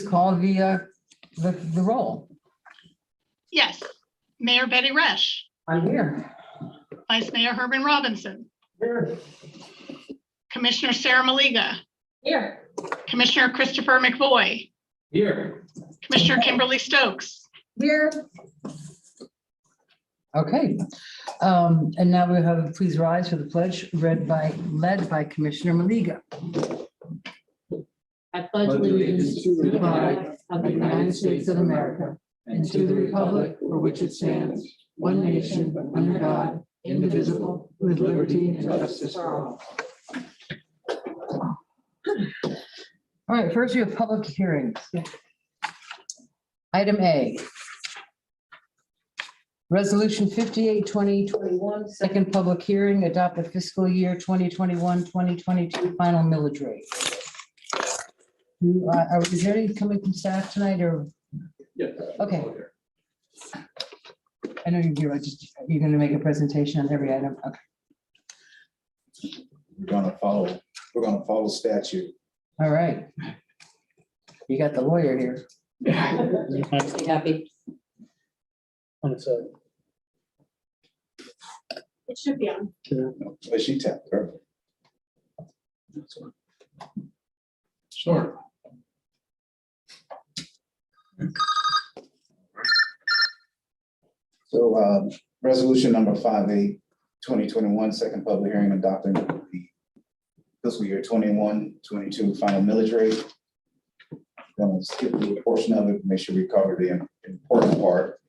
call the roll. Yes. Mayor Betty Resch, I'm here. Vice Mayor Herman Robinson, Here. Commissioner Sarah Maliga, Here. Commissioner Christopher McVoy, Here. Commissioner Kimberly Stokes. Here. Okay, and now we have, please rise for the pledge led by Commissioner Maliga. I pledge allegiance to the flag of the United States of America and to the republic for which it stands, one nation, under God, indivisible, with liberty and justice for all. All right, first we have public hearings. Item A. Resolution 58, 2021, second public hearing, adopt the fiscal year 2021-2022 final millage rate. Is there any coming from staff tonight or? Yeah. Okay. I know you're here, you're going to make a presentation on every item. Okay. We're gonna follow statute. All right. You got the lawyer here. Happy. On its side. It should be on. But she tapped her. Sure. So resolution number 58, 2021, second public hearing adopting the fiscal year 21-22 final millage rate. Gonna skip the portion of it, make sure we cover the important part.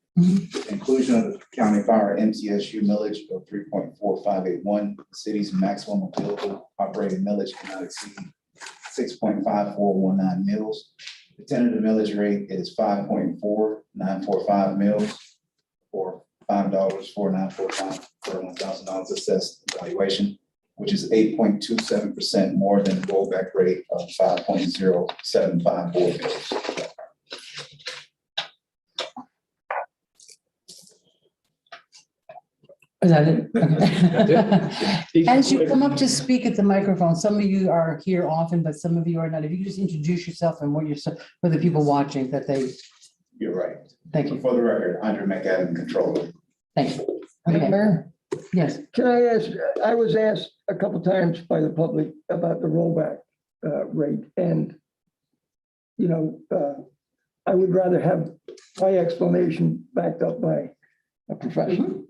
Inclusion of the county fire MTSU millage of 3.4581. The city's maximum available operating millage cannot exceed 6.5419 mils. The tentative millage rate is 5.4945 mils, or $5.4945 per $1,000 assessed valuation, which is 8.27% more than the rollback rate of 5.0754 mils. Is that it? Okay. As you come up to speak at the microphone, some of you are here often, but some of you are not. If you could just introduce yourself and what you're, for the people watching that they, You're right. thank you. For the record, Andrew McAdam, controller. Thank you. Okay. Yes, Can I ask, I was asked a couple times by the public about the rollback rate, and, you know, I would rather have my explanation backed up by a professional.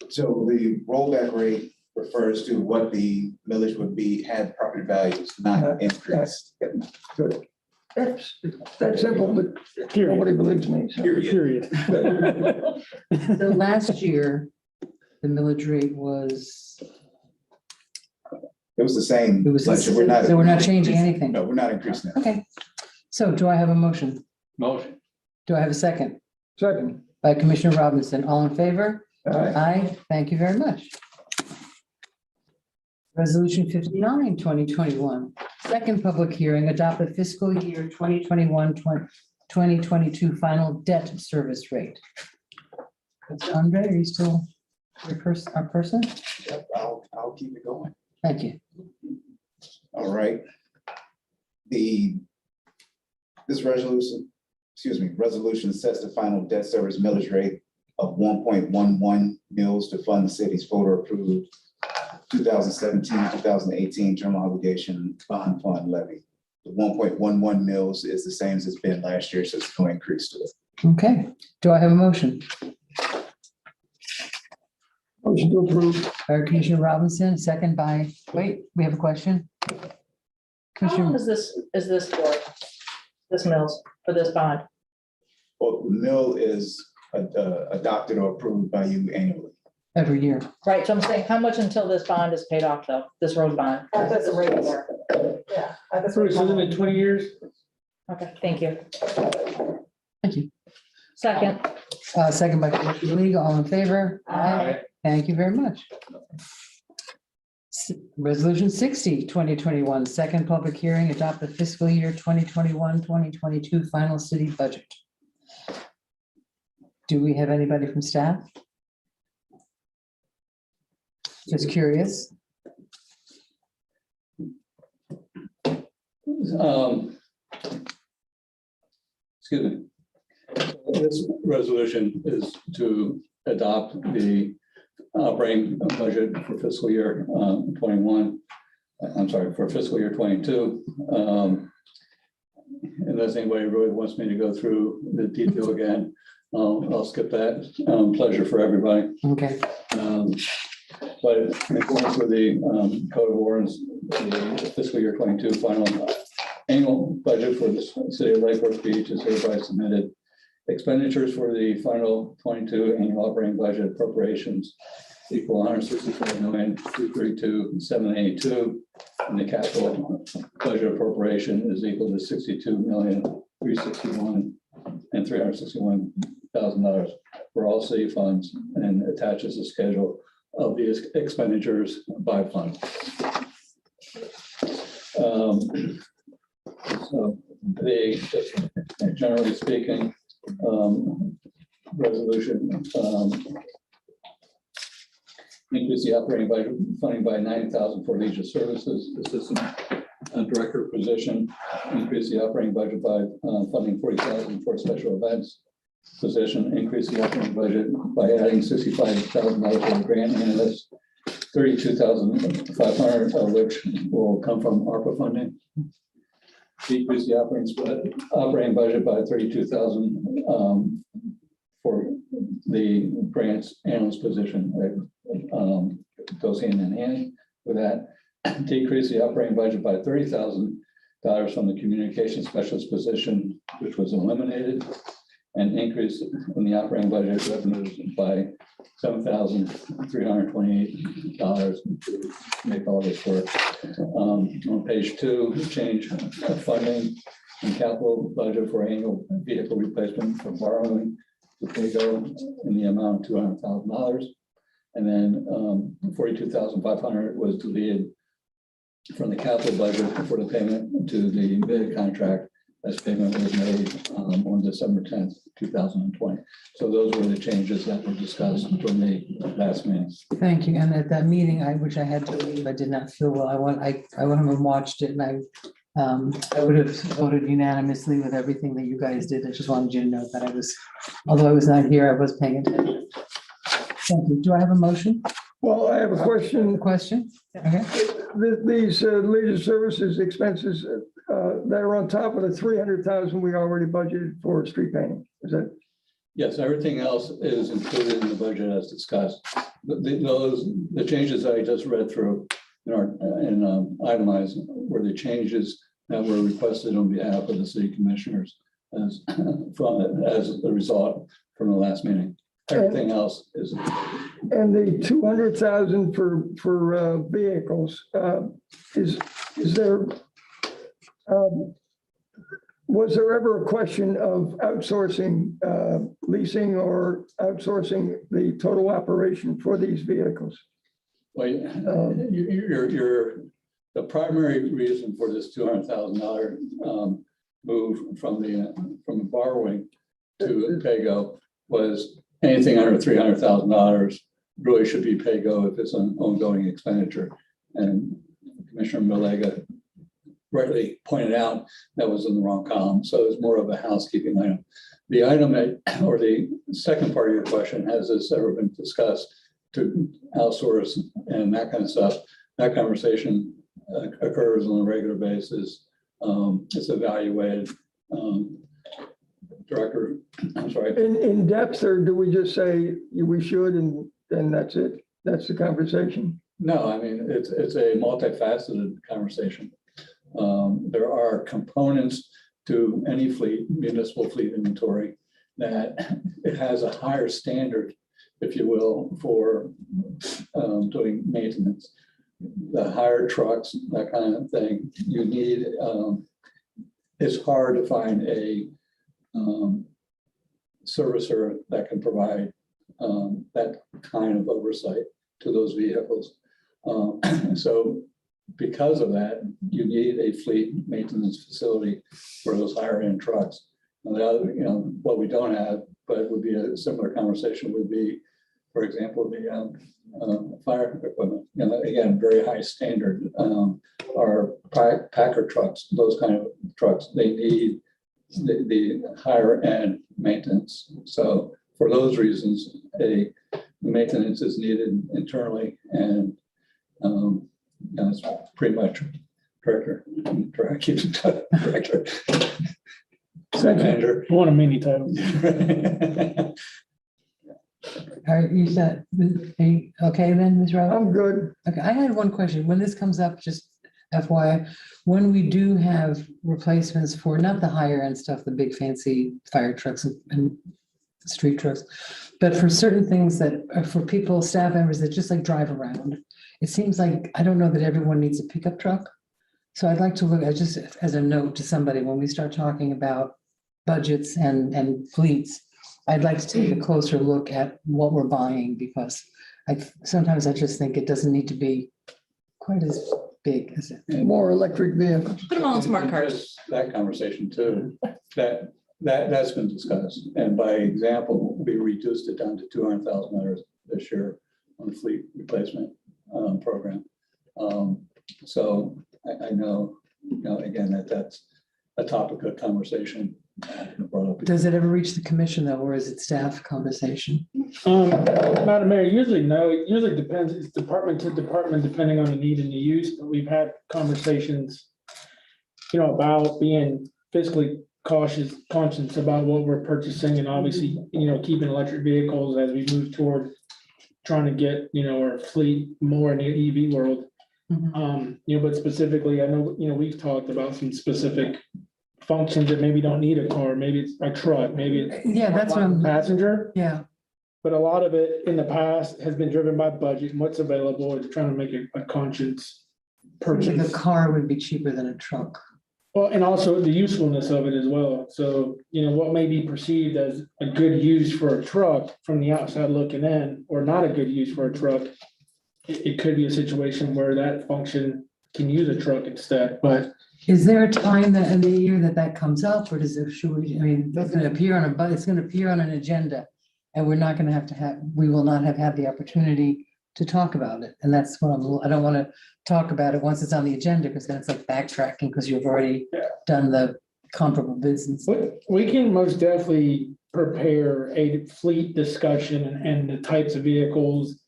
So the rollback rate refers to what the millage would be had property values not increased. Good. That's simple, but nobody believes me. So. Period. so last year, the millage rate was, It was the same. it was, So so we're not changing anything. No, we're not increasing it. Okay, so do I have a motion? Motion. Do I have a second? Second. By Commissioner Robinson, all in favor? Aye. Aye, thank you very much. Resolution 59, 2021, second public hearing, adopt the fiscal year 2021-2022 final debt service rate. Andre, are you still our person? Yep, I'll keep it going. Thank you. All right. This resolution sets the final debt service millage rate of 1.11 mils to fund the city's voter approved 2017-2018 general obligation bond fund levy. The 1.11 mils is the same as it's been last year, so it's no increase to it. Okay, do I have a motion? Motion to approve. By Commissioner Robinson, second by, wait, we have a question? How long Commissioner, is this for? This mills for this bond? Well, the mill is adopted or approved by you annually. every year. Right, so I'm saying, how much until this bond is paid off though, this road bond? That's a rate there. Yeah. So isn't it 20 years? Okay, thank you. Thank you. Second, Second by Commissioner Legal, all in favor? Aye. Thank you very much. Resolution 60, 2021, second public hearing, adopt the fiscal year 2021-2022 final city budget. Do we have anybody from staff? Just curious. Excuse me. This resolution is to adopt the operating budget for fiscal year 21. I'm sorry, for fiscal year 22. Unless anybody really wants me to go through the detail again, I'll skip that. Pleasure for everybody. Okay. But in accordance with the Code of Ordinance, the fiscal year 22 final annual budget for the city of Lake Forest Beach is hereby submitted. Expenditures for the final 22 annual operating budget appropriations equal $164,232,782, and the capital budget appropriation is equal to $62,361,361,000 for all city funds, and attaches a schedule of these expenditures by fund. So generally speaking, resolution increase the operating budget funding by $90,000 for leisure services, assistant director position, increase the operating budget by funding $40,000 for special events position, increase the operating budget by adding $65,000 for the grant analyst, $32,500 of which will come from ARPA funding. Decrease the operating budget by $32,000 for the grants analyst position. Goes hand in hand with that. Decrease the operating budget by $30,000 from the communication specialist position, which was eliminated, and increase in the operating budget revenues by $7,328 to make all this work. On page 2, change of funding and capital budget for annual vehicle replacement for borrowing to PAYGO in the amount of $200,000. And then $42,500 was deleted from the capital budget for the payment to the bid contract, as payment was made on December 10th, 2020. So those were the changes that were discussed from the last meeting. Thank you. And at that meeting, which I had to leave, I did not feel well. I went home and watched it, and I would have voted unanimously with everything that you guys did. I just wanted you to know that although I was not here, I was paying attention. Thank you. Do I have a motion? Well, I have a question. Question? Okay. These leisure services expenses that are on top of the 300,000 we already budgeted for street painting. Is that? Yes, everything else is included in the budget as discussed. The changes that I just read through and itemized were the changes that were requested on behalf of the city commissioners as a result from the last meeting. Everything else is. And the 200,000 for vehicles, is there, was there ever a question of outsourcing leasing or outsourcing the total operation for these vehicles? Well, the primary reason for this $200,000 move from borrowing to PAYGO was anything under $300,000 really should be PAYGO if it's an ongoing expenditure. And Commissioner Malega rightly pointed out that was in the wrong column. So it's more of a housekeeping item. The item or the second part of your question, has this ever been discussed to outsource and that kind of stuff? That conversation occurs on a regular basis. It's evaluated. Director, I'm sorry. In depth, or do we just say we should and then that's it? That's the conversation? No, I mean, it's a multifaceted conversation. There are components to any fleet, municipal fleet inventory, that it has a higher standard, if you will, for doing maintenance. The higher trucks, that kind of thing, you need, it's hard to find a servicer that can provide that kind of oversight to those vehicles. So because of that, you need a fleet maintenance facility for those higher end trucks. And the other, what we don't have, but would be a similar conversation would be, for example, the fire equipment. Again, very high standard. Our Packer trucks, those kind of trucks, they need the higher end maintenance. So for those reasons, the maintenance is needed internally, and that's pretty much director, manager. I want a mini title. All right, you said, okay then, Ms. Rowe? I'm good. Okay, I had one question. When this comes up, just FYI, when we do have replacements for not the higher end stuff, the big fancy fire trucks and street trucks, but for certain things that are for people, staff members that just like drive around, it seems like, I don't know that everyone needs a pickup truck. So I'd like to look at, just as a note to somebody, when we start talking about budgets and fleets, I'd like to take a closer look at what we're buying, because sometimes I just think it doesn't need to be quite as big as it. More electric vehicles. Put them all in smart cards. Just that conversation too, that's been discussed. And by example, we reduced it down to $200,000 this year on the fleet replacement program. So I know, again, that's a topic of conversation. Does it ever reach the commission though, or is it staff conversation? Madam Mayor, usually no, it usually depends, it's department to department, depending on the need and the use, but we've had conversations, about being fiscally conscious about what we're purchasing, and obviously, keeping electric vehicles as we move toward trying to get, our fleet more in the EV world. But specifically, I know, we've talked about some specific functions that maybe don't need a car, maybe it's a truck, maybe it's Yeah, that's what I'm, passenger. yeah. But a lot of it in the past has been driven by budget and what's available, and trying to make a conscious Like a purchase. car would be cheaper than a truck. Well, and also the usefulness of it as well. So, what may be perceived as a good use for a truck from the outside looking in, or not a good use for a truck, it could be a situation where that function can use a truck instead, but Is there a time that in the year that comes up, or does it, it's gonna appear on it's gonna appear on an agenda, and we're not gonna we will not have had the opportunity to talk about it, and that's what I don't wanna talk about it once it's on the agenda, because then it's like backtracking, because you've already done the comparable business. we can most definitely prepare a fleet discussion and the types of vehicles,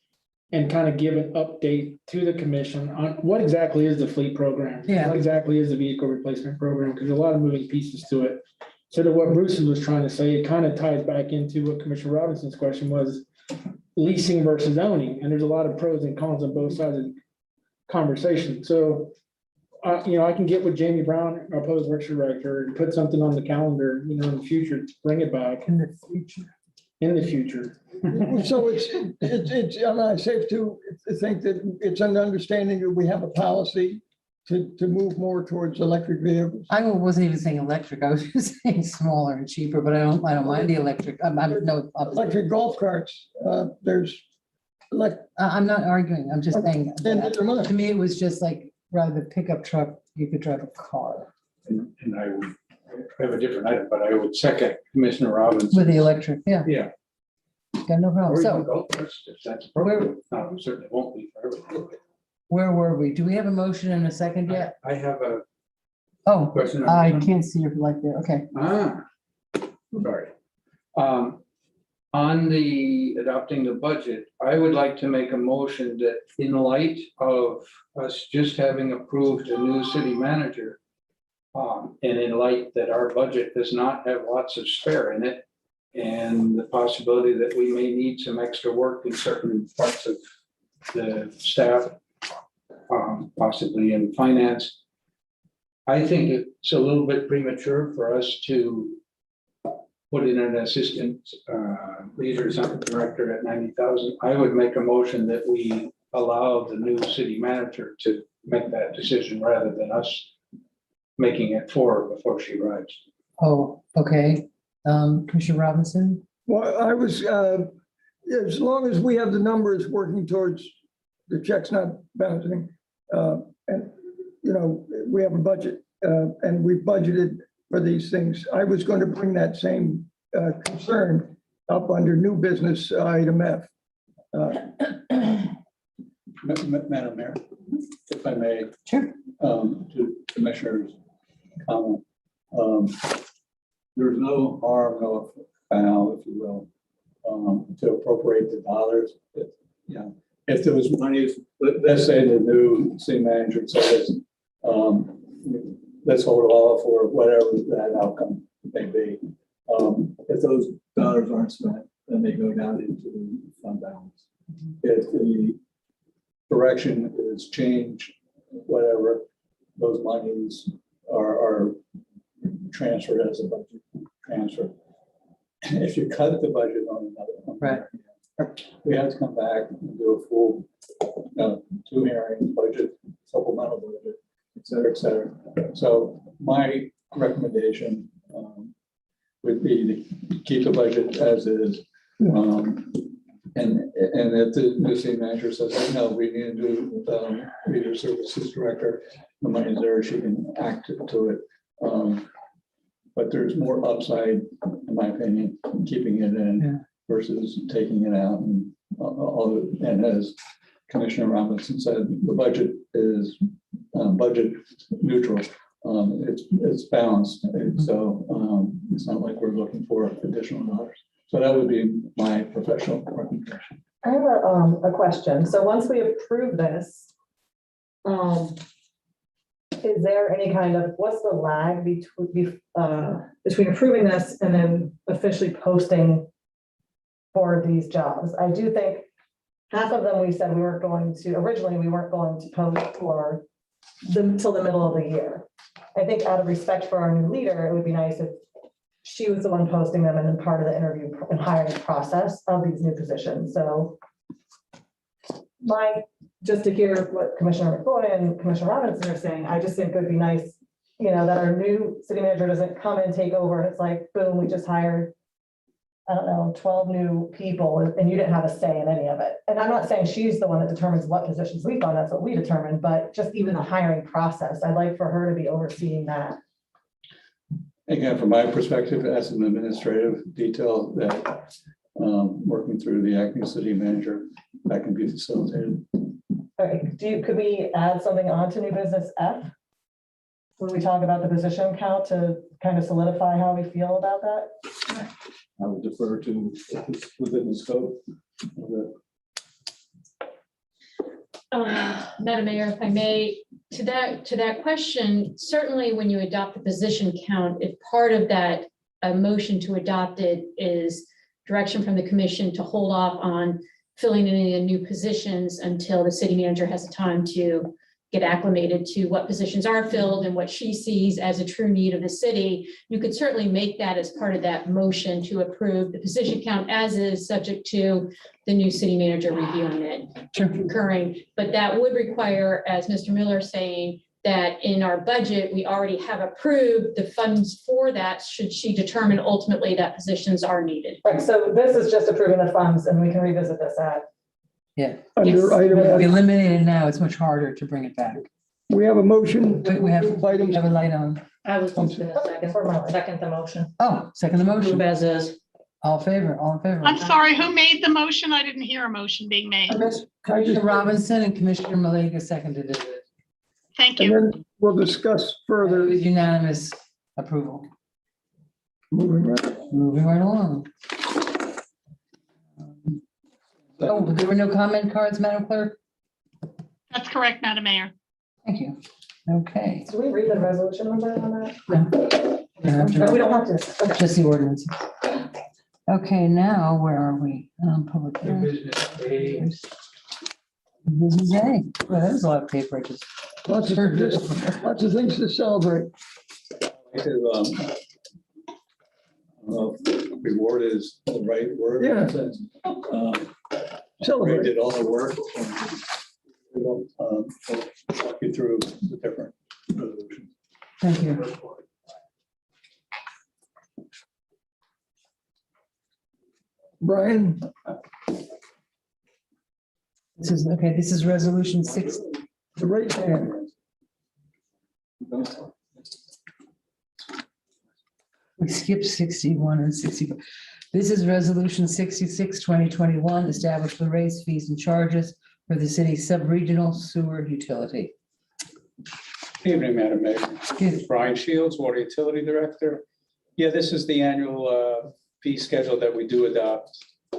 and kind of give an update to the commission on what exactly is the fleet program? Yeah. What exactly is the vehicle replacement program? Because there's a lot of moving pieces to it. So to what Bruce was trying to say, it kind of ties back into what Commissioner Robinson's question was, leasing versus owning. And there's a lot of pros and cons on both sides of the conversation. So, I can get with Jamie Brown, our public works director, and put something on the calendar, in the future to bring it back In the future. in the future. So it's, am I safe to think that it's an understanding that we have a policy to move more towards electric vehicles? I wasn't even saying electric, I was just saying smaller and cheaper, but I don't mind the electric. I'm no. Electric golf carts, there's I'm not arguing, I'm just saying, and to me, it was just like, rather than pickup truck, you could drive a car And I would have a different item, but I would second Commissioner Robbins. with the electric, yeah, Yeah. got no Or problem. even So golf carts, if that's appropriate. No, it certainly won't be for everyone. where were we? Do we have a motion and a second yet? I have a Oh, question. I can't see your light there, okay. Sorry. On the adopting the budget, I would like to make a motion that in light of us just having approved a new city manager, and in light that our budget does not have lots of spare in it, and the possibility that we may need some extra work in certain parts of the staff, possibly in finance, I think it's a little bit premature for us to put in an assistant leader or something director at 90,000. I would make a motion that we allow the new city manager to make that decision rather than us making it for her before she arrives. Oh, okay. Commissioner Robinson? well, I was, as long as we have the numbers working towards the checks not bouncing, and, we have a budget, and we've budgeted for these things. I was going to bring that same concern up under new business item F. Madam Mayor, if I may. Sure. To Commissioner's comment. there's no harm, no foul, if you will, to appropriate the dollars. If there was money, let's say the new city manager says, let's hold off or whatever that outcome may be. If those dollars aren't spent, then they go down into fund balance. If the direction is changed, whatever, those monies are transferred as a budget transfer. If you cut the budget on another one, Right. we have to come back and do a full, 2 hearings, budget, supplemental budget, et cetera, et cetera. So my recommendation would be to keep the budget as is. And if the new city manager says, oh, no, we need to do reader services director, the money's there, she can act to it. But there's more upside, in my opinion, in keeping it in versus taking it out. And as Commissioner Robinson said, the budget is budget neutral. It's balanced. And so it's not like we're looking for additional dollars. So that would be my professional recommendation. I have a question. So once we approve this, is there any kind of, what's the lag between approving this and then officially posting for these jobs? I do think half of them, we said originally we weren't going to post for till the middle of the year. I think out of respect for our new leader, it would be nice if she was the one posting them and then part of the interview and hiring process of these new positions. So just to hear what Commissioner McCoy and Commissioner Robinson are saying, I just think it would be nice, that our new city manager doesn't come and take over. It's like, boom, we just hired, 12 new people and you didn't have a say in any of it. And I'm not saying she's the one that determines what positions we fund, that's what we determine, but just even the hiring process, I'd like for her to be overseeing that. Again, from my perspective, as an administrative detail that working through the acting city manager, that can be facilitated. Okay, could we add something on to new business F? When we talk about the position count to kind of solidify how we feel about that? I would defer to within the scope of it. Madam Mayor, if I may, to that question, certainly when you adopt the position count, if part of that motion to adopt it is direction from the commission to hold off on filling in any new positions until the city manager has the time to get acclimated to what positions are filled and what she sees as a true need of the city, you could certainly make that as part of that motion to approve the position count as is, subject to the new city manager reviewing it, concurring. But that would require, as Mr. Miller is saying, that in our budget, we already have approved the funds for that, should she determine ultimately that positions are needed. Right, so this is just approving the funds and we can revisit this at. Under item If we F, eliminate it now, it's much harder to bring it back. we have a motion. We have items. a light on. I was going to For my life. second the motion. Oh, second the Move motion. as is. All in favor. I'm sorry, who made the motion? I didn't hear a motion being made. Commissioner Robinson and Commissioner Malega seconded it. Thank And you. then we'll discuss It further. was unanimous approval. Moving right. Moving right along. Oh, there were no comment cards, Madam Clerk? That's correct, Madam Mayor. Thank you. Okay. Do we read the resolution number on that? No. No, we don't have to. Okay. Just the ordinance. Okay, now where are we? Public New hearing. business A. Business A. Well, that was a lot of paper. I just. Lots of things to celebrate. Reward is the right word. Yeah. Ray Celebrate. did all the work. We'll walk you through the different resolutions. Thank you. Brian, This is resolution 6. the right hand. We skipped 61 and 60. This is resolution 66, 2021, establish the rates, fees, and charges for the city's sub-regional sewer utility. Evening, Madam Mayor. Good. Brian Shields, Water Utility Director. Yeah, this is the annual fee schedule that we do adopt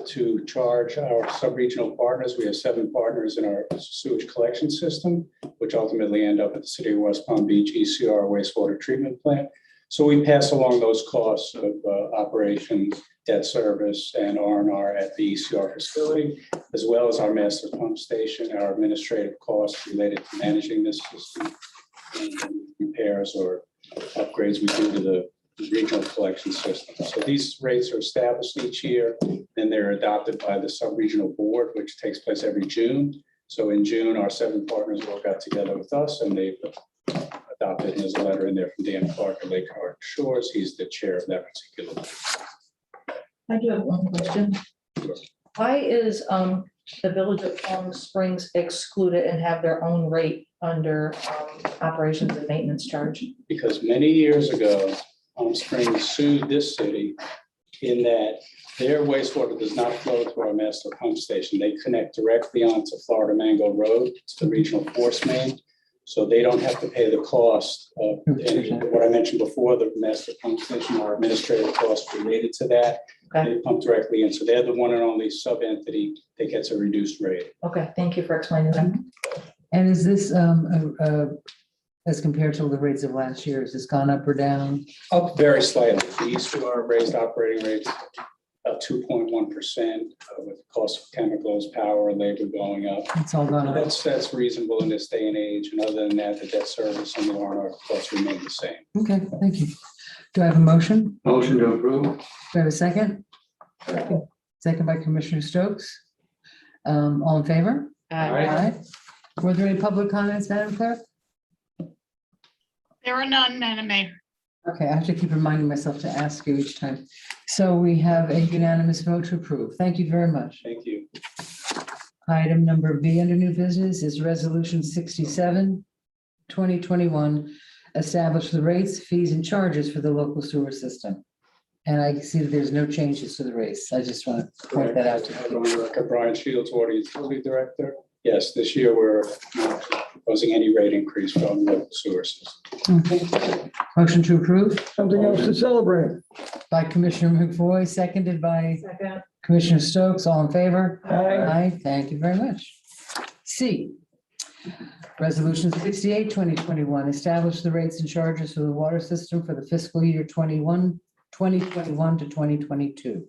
to charge our sub-regional partners. We have 7 partners in our sewage collection system, which ultimately end up at the City of West Palm Beach ECR wastewater treatment plant. So we pass along those costs of operations, debt service, and R&R at the ECR facility, as well as our master pump station, our administrative costs related to managing this system, and repairs or upgrades we do to the regional collection system. So these rates are established each year, then they're adopted by the sub-regional board, which takes place every June. So in June, our 7 partners all got together with us and they've adopted, and there's a letter in there from Dan Clark of Lake Harbor Shores. He's the chair of that particular board. I do have one question. Why is the Village of Palm Springs excluded and have their own rate under operations and maintenance charge? Because many years ago, Palm Springs sued this city in that their wastewater does not flow through our master pump station. They connect directly onto Florida Mango Road to the regional force main. So they don't have to pay the cost of what I mentioned before, the master pump station, our administrative costs related to that. Okay. They pump directly in. So they're the one and only sub-entity that gets a reduced rate. Okay, thank you for explaining that. And is this, as compared to the rates of last year, has this gone up or down? Up very slightly. The ECR raised operating rates about 2.1% with the cost of chemicals, power, labor going up. It's all gone up. That's reasonable in this day and age. And other than that, the debt service and the R&R costs remain the same. Okay, thank you. Do I have a motion? Motion to approve. Do I have a second? Second by Commissioner Stokes. All in favor? Aye. Were there any public comments, Madam Clerk? There are none, Madam Mayor. Okay, I have to keep reminding myself to ask you each time. So we have a unanimous vote to approve. Thank you very much. Thank you. Item number B under new business is Resolution 67, 2021, establish the rates, fees, and charges for the local sewer system. And I see that there's no changes to the rates. I just want to point that out to I have you. on the record Brian Shields, Water Utility Director. Yes, this year we're not proposing any rate increase from the sewer system. Okay. Motion to approve Something else to celebrate. by Commissioner McVoy, seconded by Second. Commissioner Stokes. All in favor? Aye. Thank you very much. C, Resolution 68, 2021, establish the rates and charges for the water system for the fiscal year 2021 to 2022.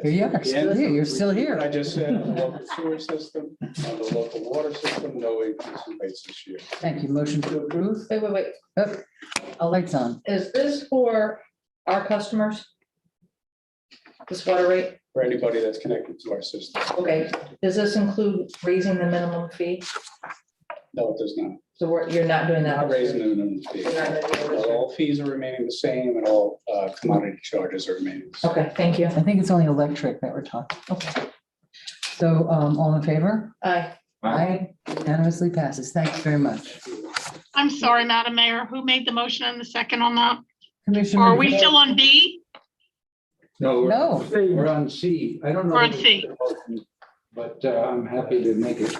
Here you are, still here. You're still here. I just said on the local sewer system, on the local water system, no increase in rates this year. Thank you. Motion to approve. Wait. Oh, all lights on. Is this for our customers? This water rate? For anybody that's connected to our system. Okay, does this include raising the minimum fee? No, it does not. So you're not doing that? Not raising the minimum fee. You're not gonna do it this year? All fees are remaining the same and all commodity charges are remaining the same. Okay, thank you. I think it's only electric that we're talking. Okay. So all in favor? Aye. Aye. Unanimously passes. Thank you very much. I'm sorry, Madam Mayor. Who made the motion and the second on that? Commissioner. Or are we McVoy? still on B? No, No. we're on C. I don't know. We're on C. But I'm happy to make it.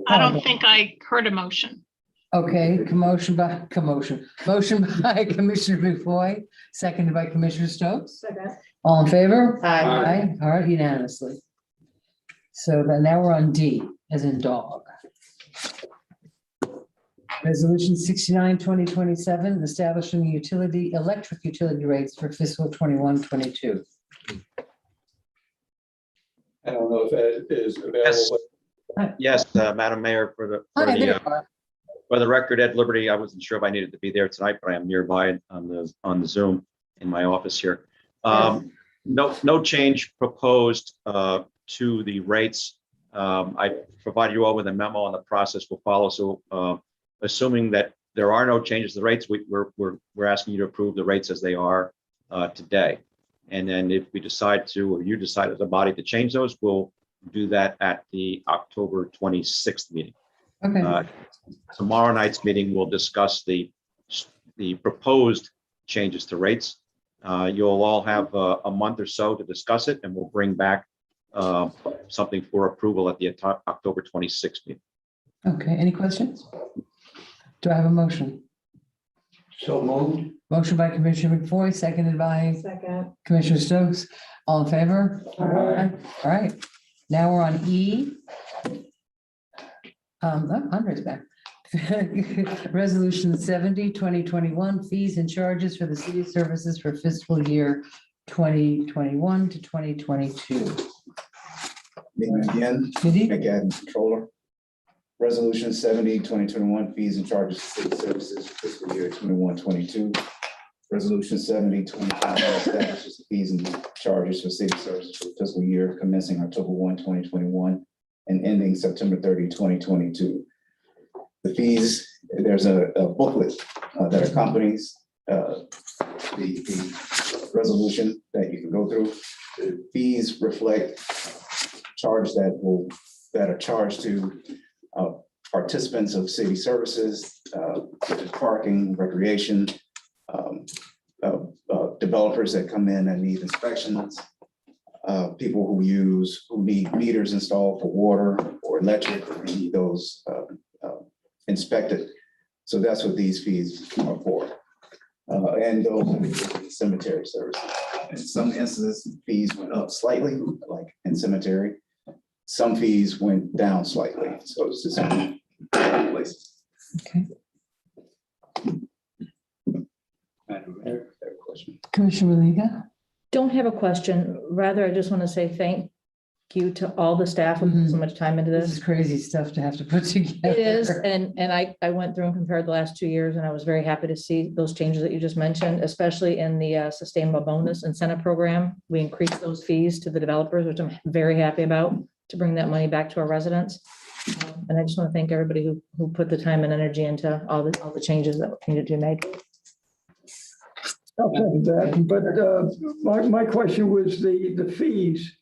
I don't think I heard a motion. Okay, motion by Commissioner McVoy, seconded by Commissioner Stokes. Second. All in favor? Aye. All right, unanimously. So then now we're on D, as in dog. Resolution 69, 2027, establishing electric utility rates for fiscal 21-22. I don't know if that is Yes. available. Yes, Madam Mayor, for the, Hi, there you are. for the record, Ed Liberty, I wasn't sure if I needed to be there tonight, but I am nearby on the Zoom in my office here. No change proposed to the rates. I provided you all with a memo on the process we'll follow. So assuming that there are no changes to the rates, we're asking you to approve the rates as they are today. And then if we decide to, or you decide as a body to change those, we'll do that at the October 26th meeting. Okay, Tomorrow night's meeting, we'll discuss the proposed changes to rates. You'll all have a month or so to discuss it, and we'll bring back something for approval at the October 26th meeting. okay, any questions? Do I have a motion? So moved. Motion by Commissioner McFoy, seconded by Second. Commissioner Stokes. All in favor? Aye. All right, now we're on E. Andre's back. Resolution 70, 2021, fees and charges for the city services for fiscal year 2021 to 2022. Meeting again, Judy? McAdams, Controller. Resolution 70, 2021, fees and charges for city services for fiscal year 21-22. Resolution 70, 2021 establishes the fees and charges for city services for fiscal year commencing October 1, 2021, and ending September 30, 2022. The fees, there's a booklet that accompanies the resolution that you can go through. The fees reflect charge that are charged to participants of city services, such as parking, recreation, developers that come in and need inspections, people who need meters installed for water or electric, or need those inspected. So that's what these fees are for. And those cemetery services. In some instances, fees went up slightly, like in cemetery. Some fees went down slightly. So it's just places. Okay. Madam Mayor, I have a question. Commissioner Maliga? Don't have a question. Rather, I just want to say thank you to all the staff who put so much time into This this. is crazy stuff to have to put together. It is, and I went through and compared the last 2 years, and I was very happy to see those changes that you just mentioned, especially in the sustainable bonus incentive program. We increased those fees to the developers, which I'm very happy about, to bring that money back to our residents. And I just want to thank everybody who put the time and energy into all the changes that needed to be made. I'll second that, but my question was the fees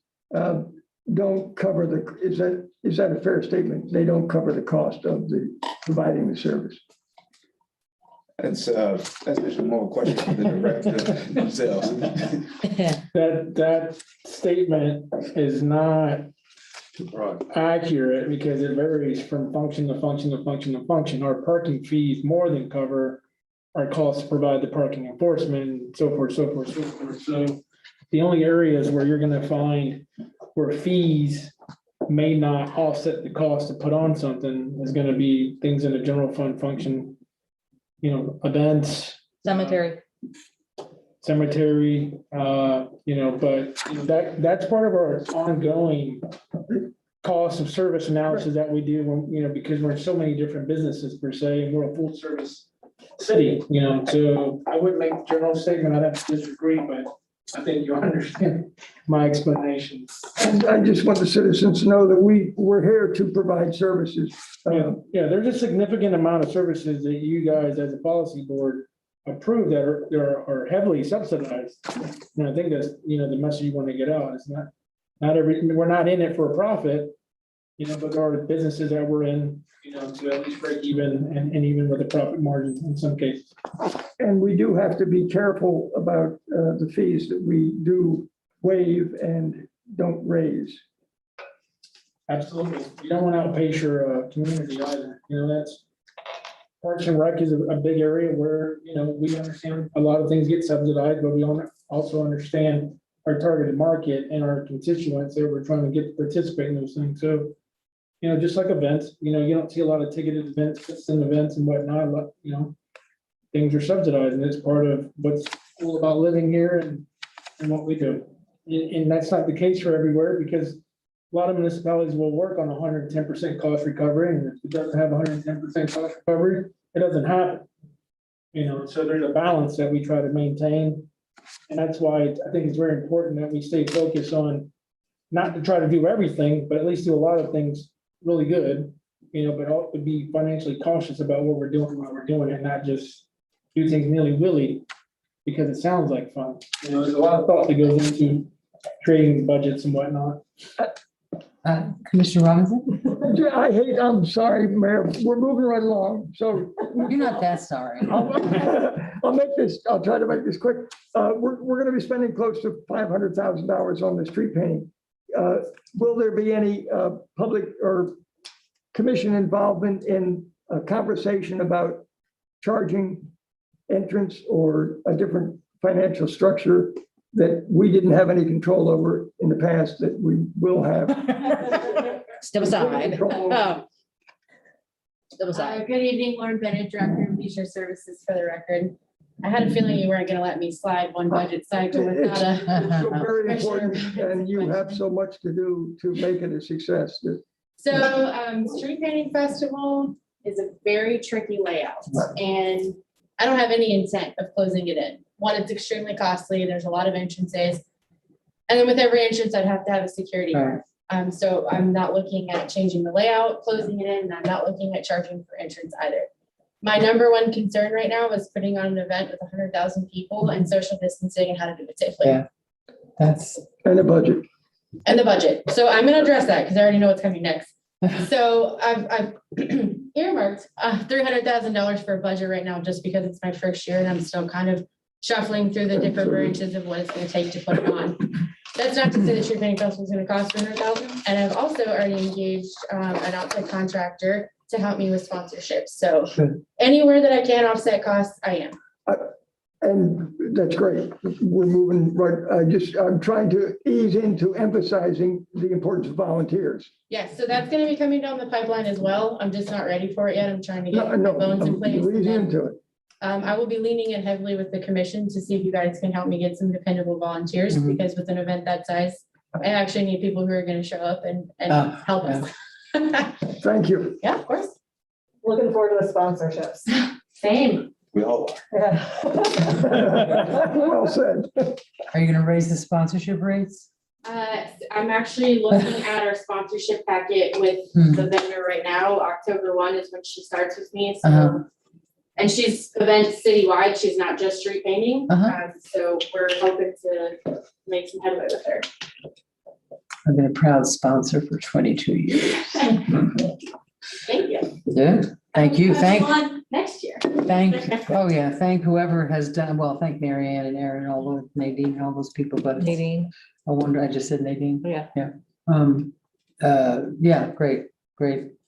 don't cover is that a fair statement? They don't cover the cost of providing the service. That's actually more of a question for the director themselves. That statement is not accurate because it varies from function to function to function to function. Our parking fees more than cover our costs to provide the parking enforcement, and so forth, so forth, so forth. So the only areas where you're gonna find where fees may not offset the cost to put on something is gonna be things in a general fund function, events, Cemetery. cemetery, but that's part of our ongoing cost of service analysis that we do, because we're in so many different businesses per se, and we're a full service city, so I wouldn't make the general statement, I'd have to disagree, but I think you understand my explanation. And I just want the citizens to know that we're here to provide services. Yeah, there's a significant amount of services that you guys as a policy board approve that are heavily subsidized. And I think that's, the message you want to get out is we're not in it for a profit, but there are businesses that we're in, to at least break even and even with a profit margin in some cases. And we do have to be careful about the fees that we do waive and don't raise. Absolutely. You don't want to outpace your community either. That's Parks and Rec is a big area where, we understand a lot of things get subsidized, but we also understand our targeted market and our constituents that we're trying to get to participate in those things. So, just like events, you don't see a lot of ticketed events, and events and whatnot, things are subsidized, and it's part of what's cool about living here and what we do. And that's not the case for everywhere, because a lot of municipalities will work on 110% cost recovery, and if it doesn't have 110% cost recovery, it doesn't happen. So there's a balance that we try to maintain. And that's why I think it's very important that we stay focused on not to try to do everything, but at least do a lot of things really good, but also be financially cautious about what we're doing, and not just do things nilly-willy because it sounds like fun. There's a lot of thought that goes into creating budgets and whatnot. Commissioner Robinson? I'm sorry, Mayor, we're moving right along, so. You're not that sorry. I'll try to make this quick. We're gonna be spending close to $500,000 on the street painting. Will there be any public or commission involvement in a conversation about charging entrance or a different financial structure that we didn't have any control over in the past that we will have. Step aside. Oh. Step aside. Good evening, Lauren Bennett, Director of Leisure Services, for the record. I had a feeling you weren't gonna let me slide one budget cycle without It's so a. very important, and you have so much to do to make it a success. So, Street Painting Festival is a very tricky layout, and I don't have any intent of closing it in. One, it's extremely costly, there's a lot of entrances. And then with every entrance, I'd have to have a security guard. So I'm not looking at changing the layout, closing it in, and I'm not looking at charging for entrance either. My number one concern right now is putting on an event with 100,000 people and social distancing and how to do it safely. Yeah. That's, And a budget. And the budget. So I'm gonna address that because I already know what's coming next. So I've earmarked $300,000 for a budget right now, just because it's my first year and I'm still kind of shuffling through the different branches of what it's gonna take to put it on. That's not to say the Street Painting Festival is gonna cost $300,000. And I've also already engaged an outside contractor to help me with sponsorships. So anywhere that I can offset costs, I am. And that's great. We're moving right. I'm trying to ease into emphasizing the importance of volunteers. Yes, so that's gonna be coming down the pipeline as well. I'm just not ready for it yet. I'm trying to get my No, bones in place. I'm and easing then, into it. I will be leaning in heavily with the commission to see if you guys can help me get some dependable volunteers, Mhm. because with an event that size, I actually need people who are gonna show up and help us. Thank you. Yeah, of course. Looking forward to the sponsorships. Same. We all are. Yeah. Well said. are you gonna raise the sponsorship rates? I'm actually looking at our sponsorship packet with the vendor right now. October 1 is when she starts with me, Uh-huh. so. And she's events citywide, she's not just street painting. Uh-huh. So we're hoping to make some headway with her. I've been a proud sponsor for 22 years. Thank you. Yeah, thank you, Have fun next year. thank whoever has done, well, thank Mary Ann and Aaron and all those, Nadine and all those people, but Nadine. I wonder, I just said Nadine. Yeah. Yeah. Yeah, great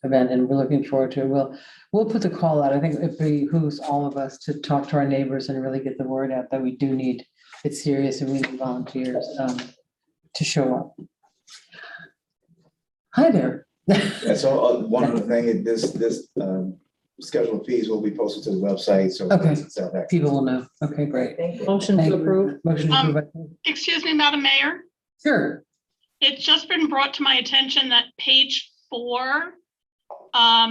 event, and we're looking forward to it. We'll put the call out. I think it behooves all of us to talk to our neighbors and really get the word out that we do need, it's serious and we need volunteers to show up. Hi there. And so one other thing, this schedule of fees will be posted to the website, so. Okay. it's out there. People will know. Okay, great. Thank you. Motion Thank to you. approve. Motion to approve. Excuse me, Madam Mayor. Sure. It's just been brought to my attention that page 4,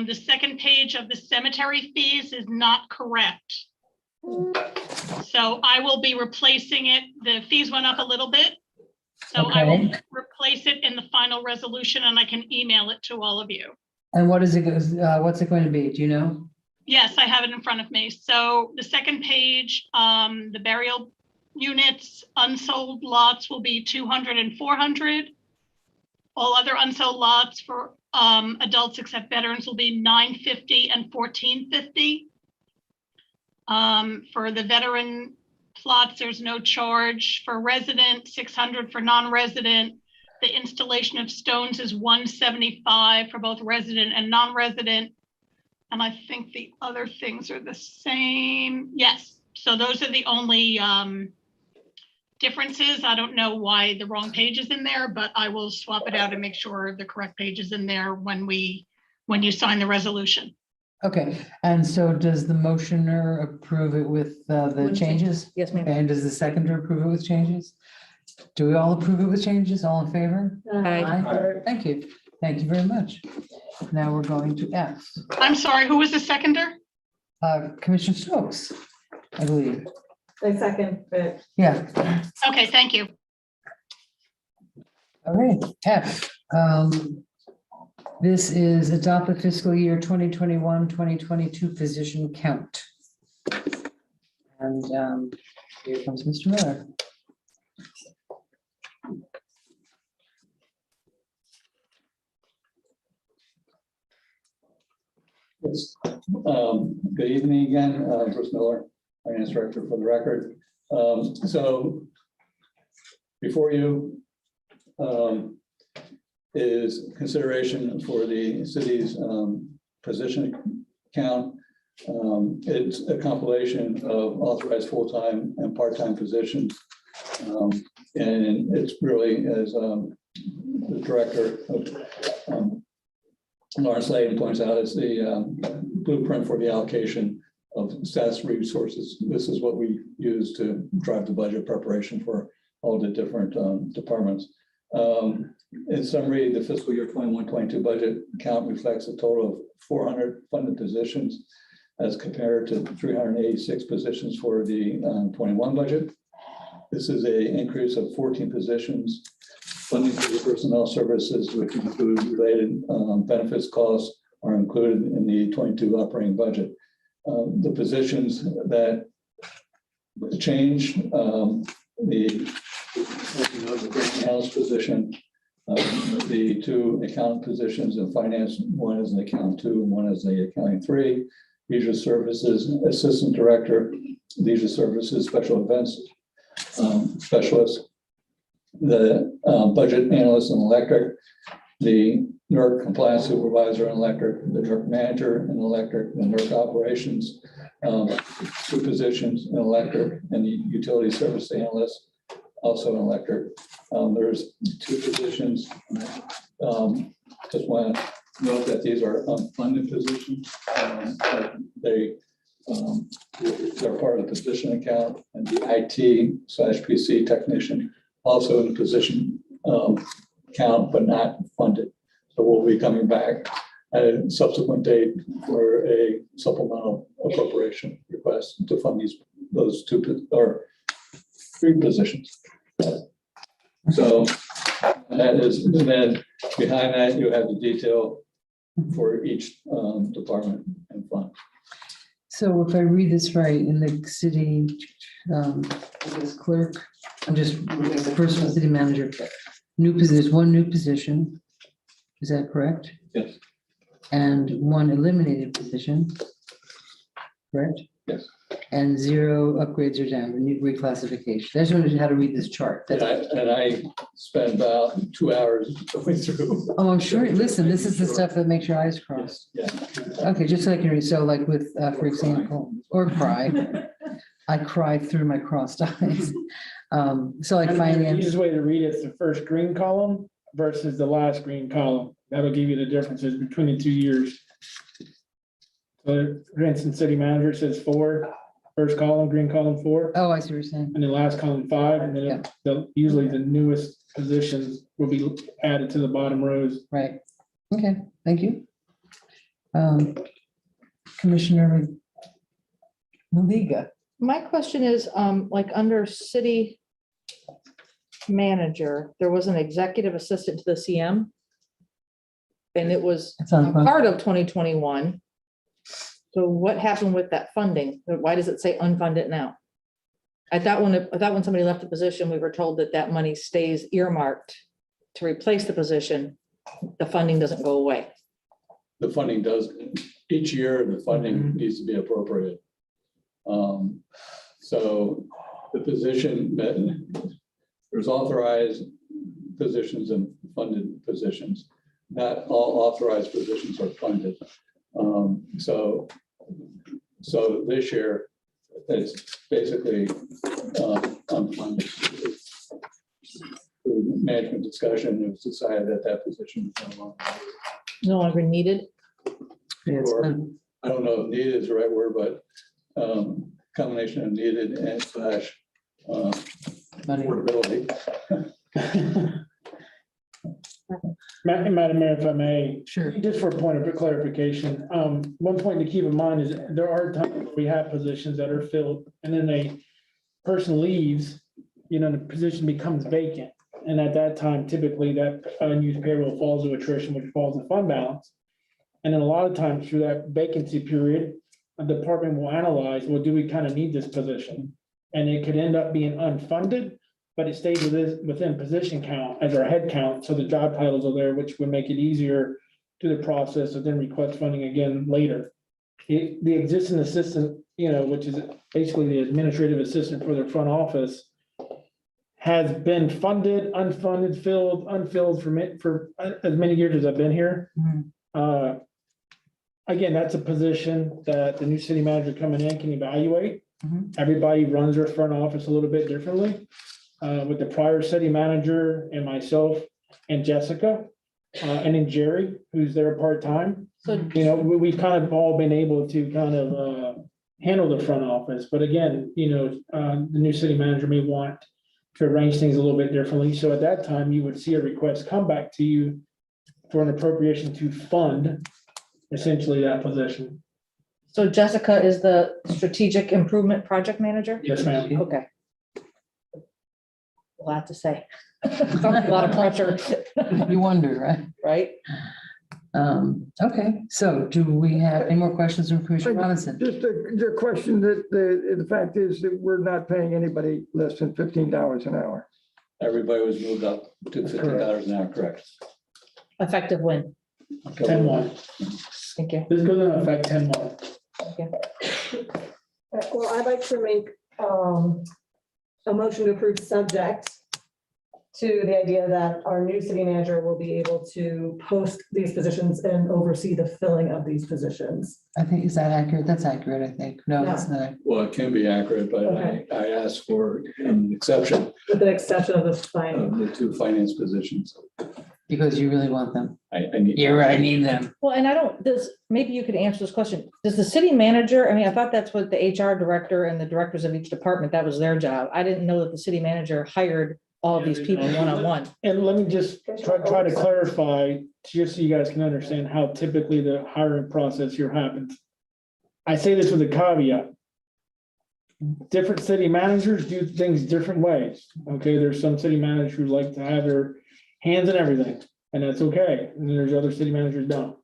the second page of the cemetery fees is not correct. So I will be replacing it. The fees went up a little bit. So I will Okay. replace it in the final resolution and I can email it to all of you. And what is it, what's it going to be? Do you know? Yes, I have it in front of me. So the second page, the burial units, unsold lots will be 200 and 400. All other unsold lots for adults except veterans will be 950 and 1450. For the veteran plots, there's no charge. For resident, 600 for non-resident. The installation of stones is 175 for both resident and non-resident. And I think the other things are the same. Yes, so those are the only differences. I don't know why the wrong page is in there, but I will swap it out and make sure the correct page is in there when you sign the resolution. Okay, and so does the motioner approve it with the changes? Yes, ma'am. And does the seconder approve it with changes? Do we all approve it with changes? All in favor? Aye. Thank you. Thank you very much. Now we're going to F. I'm sorry, who was the seconder? Commissioner Stokes, I believe. I second it. Yeah, Okay, thank you. all right, F. This is adopt the fiscal year 2021-2022 position count. And here comes Mr. Miller. Yes. Good evening again, Bruce Miller, Finance Director for the record. So before you is consideration for the city's position count. It's a compilation of authorized full-time and part-time positions. And it's really, as the director of Lawrence Layton points out, is the blueprint for the allocation of staff resources. This is what we use to drive the budget preparation for all the different departments. In summary, the fiscal year 21-22 budget count reflects a total of 400 funded positions as compared to 386 positions for the 21 budget. This is an increase of 14 positions. Funding for the personnel services, which include related benefits costs, are included in the 22 operating budget. The positions that change, the grant analyst position, the two accountant positions in finance, one is an accountant 2 and one is the accounting 3. Leisure services assistant director, leisure services special events specialist, the budget analyst in electric, the NERC compliance supervisor in electric, the NERC manager in electric, the NERC operations, 2 positions in electric, and the utility service analyst also in electric. There's 2 positions. Just want to note that these are unfunded positions. They're part of the position account, and the IT/PC technician also in the position count, but not funded. So we'll be coming back at a subsequent date for a supplemental appropriation request to fund those 2 or 3 positions. So that is, and then behind that, you have the detail for each department and fund. So if I read this right, in the city, I guess clerk, I'm just, the first one, city manager, new position, 1 new position. Is that correct? Yes. And 1 eliminated position, correct? Yes. And 0 upgrades or down, reclassification. I just wanted how to read this chart. And I spent about 2 hours going through. Oh, I'm sure. Listen, this is the stuff that makes your eyes cross. Yeah. Okay, just so I can read. So like with, for example, or cry. I cry through my crossed eyes. So like The finance. easiest way to read it is the first green column versus the last green column. That'll give you the differences between the 2 years. So for instance, city manager says 4, first column, green column 4, Oh, I see what you're saying. and then last column 5, and then usually the newest positions will be added to the bottom rows. Right. Okay, thank you. Commissioner Maliga. My question is, like under city manager, there was an executive assistant to the CM. And it was It's on fund. part of 2021. So what happened with that funding? Why does it say unfunded now? I thought when somebody left the position, we were told that that money stays earmarked to replace the position. The funding doesn't go away. The funding does, each year, the funding needs to be appropriated. So the position that there's authorized positions and funded positions. Not all authorized positions are funded. So this year, it's basically unfunded. Through management discussion, it was decided that that position is No longer needed. Yes, or, I don't know if needed is the right word, but combination of needed and slash money. affordability. Madam Mayor, if I may, Sure. just for a point of clarification, one point to keep in mind is there are times we have positions that are filled and then a person leaves, the position becomes vacant. And at that time, typically that unused payroll falls to attrition, which falls to fund balance. And then a lot of times through that vacancy period, a department will analyze, well, do we kind of need this position? And it could end up being unfunded, but it stays within position count as our head count. So the job titles are there, which would make it easier to the process of then request funding again later. The existing assistant, which is basically the administrative assistant for their front office, has been funded, unfunded, filled, unfilled for as many years as I've been here. again, that's a position that the new city manager coming in can evaluate. Mhm. Everybody runs their front office a little bit differently. With the prior city manager and myself and Jessica, and then Jerry, who's there part-time. So We've kind of all been able to kind of handle the front office. But again, the new city manager may want to arrange things a little bit differently. So at that time, you would see a request come back to you for an appropriation to fund essentially that position. So Jessica is the strategic improvement project manager? Yes, ma'am. Okay. A lot to say. A lot of pressure, You wonder, right? right? Okay, so do we have any more questions from Commissioner Robinson? Just a question that the fact is that we're not paying anybody less than $15 an hour. Everybody was moved up to $15 an hour, correct? Effective when? 10-1. Thank you. This goes into effect 10-1. Well, I'd like to make a motion to approve subject to the idea that our new city manager will be able to post these positions and oversee the filling of these positions. I think, is that accurate? That's accurate, I think. No, that's not. Well, it can be accurate, but I asked for an exception With the exception of the fine. of the 2 finance positions. Because you really want them. I need. You're right, I need them. Well, and maybe you could answer this question. Does the city manager, I mean, I thought that's what the HR director and the directors of each department, that was their job. I didn't know that the city manager hired all of these people one-on-one. And let me just try to clarify, just so you guys can understand how typically the hiring process here happens. I say this with a caveat. Different city managers do things different ways. Okay, there's some city managers who like to have their hands in everything, and that's okay. And there's other city managers don't.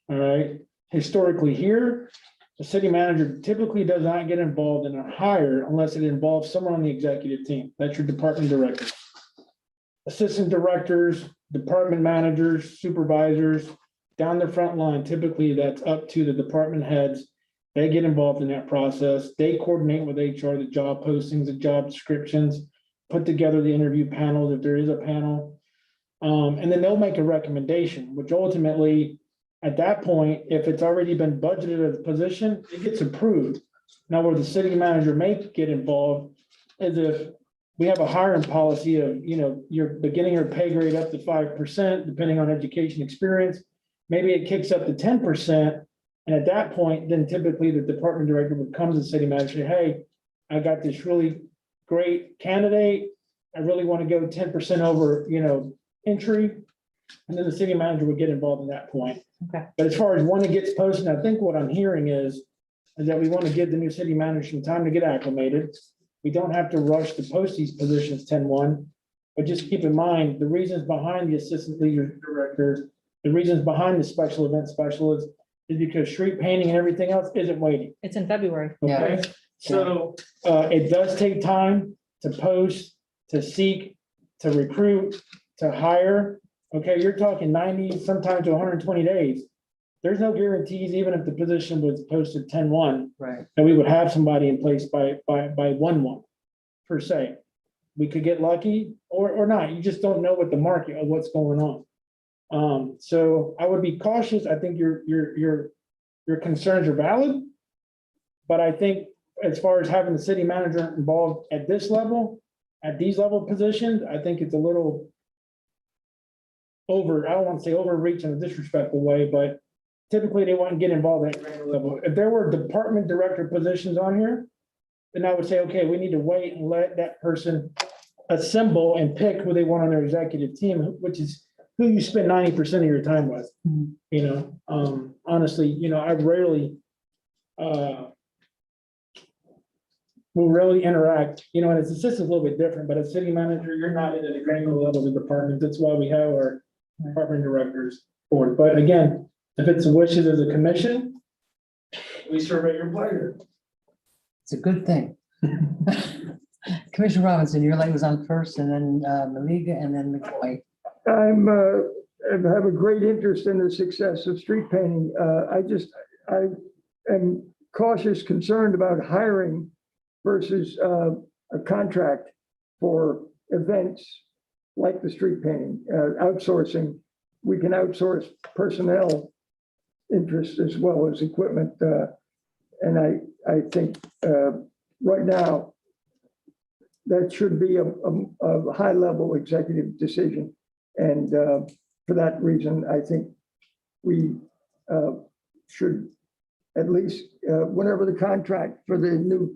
All right. Historically here, the city manager typically does not get involved in a hire unless it involves someone on the executive team. That's your department director. Assistant directors, department managers, supervisors, down the front line, typically that's up to the department heads. They get involved in that process. They coordinate with HR, the job postings, the job descriptions, put together the interview panels if there is a panel. And then they'll make a recommendation, which ultimately, at that point, if it's already been budgeted as a position, it gets approved. Now, where the city manager may get involved is if we have a hiring policy of, you're beginning your pay grade up to 5%, depending on education experience. Maybe it kicks up to 10%. And at that point, then typically the department director would come to the city manager, and say, hey, I got this really great candidate. I really want to go 10% over, entry. And then the city manager would get involved in that point. Okay. But as far as when it gets posted, I think what I'm hearing is that we want to give the new city manager some time to get acclimated. We don't have to rush to post these positions 10-1, but just keep in mind the reasons behind the assistant leader directors, the reasons behind the special event specialist is because street painting and everything else isn't waiting. It's in February. Okay, so it does take time to post, to seek, to recruit, to hire. Okay, you're talking 90, sometimes to 120 days. There's no guarantees, even if the position was posted 10-1, Right. that we would have somebody in place by 1-1 per se. We could get lucky or not. You just don't know what the market of what's going on. So I would be cautious. I think your concerns are valid. But I think as far as having the city manager involved at this level, at these level positions, I think it's a little I don't want to say overreach in a disrespectful way, but typically they want to get involved at that level. If there were department director positions on here, then I would say, okay, we need to wait and let that person assemble and pick who they want on their executive team, which is who you spend 90% of your time with. Honestly, I rarely will really interact, and as assistant is a little bit different, but as city manager, you're not in the granular level of the department. That's why we have our department directors board. But again, if it's a wishes as a commission, we serve at your pleasure. It's a good thing. Commissioner Robinson, your light was on first, and then Maliga, and then McCoy. I have a great interest in the success of street painting. I am cautious, concerned about hiring versus a contract for events like the street painting, outsourcing. We can outsource personnel interest as well as equipment. And I think right now, that should be a high-level executive decision. And for that reason, I think we should at least, whenever the contract for the new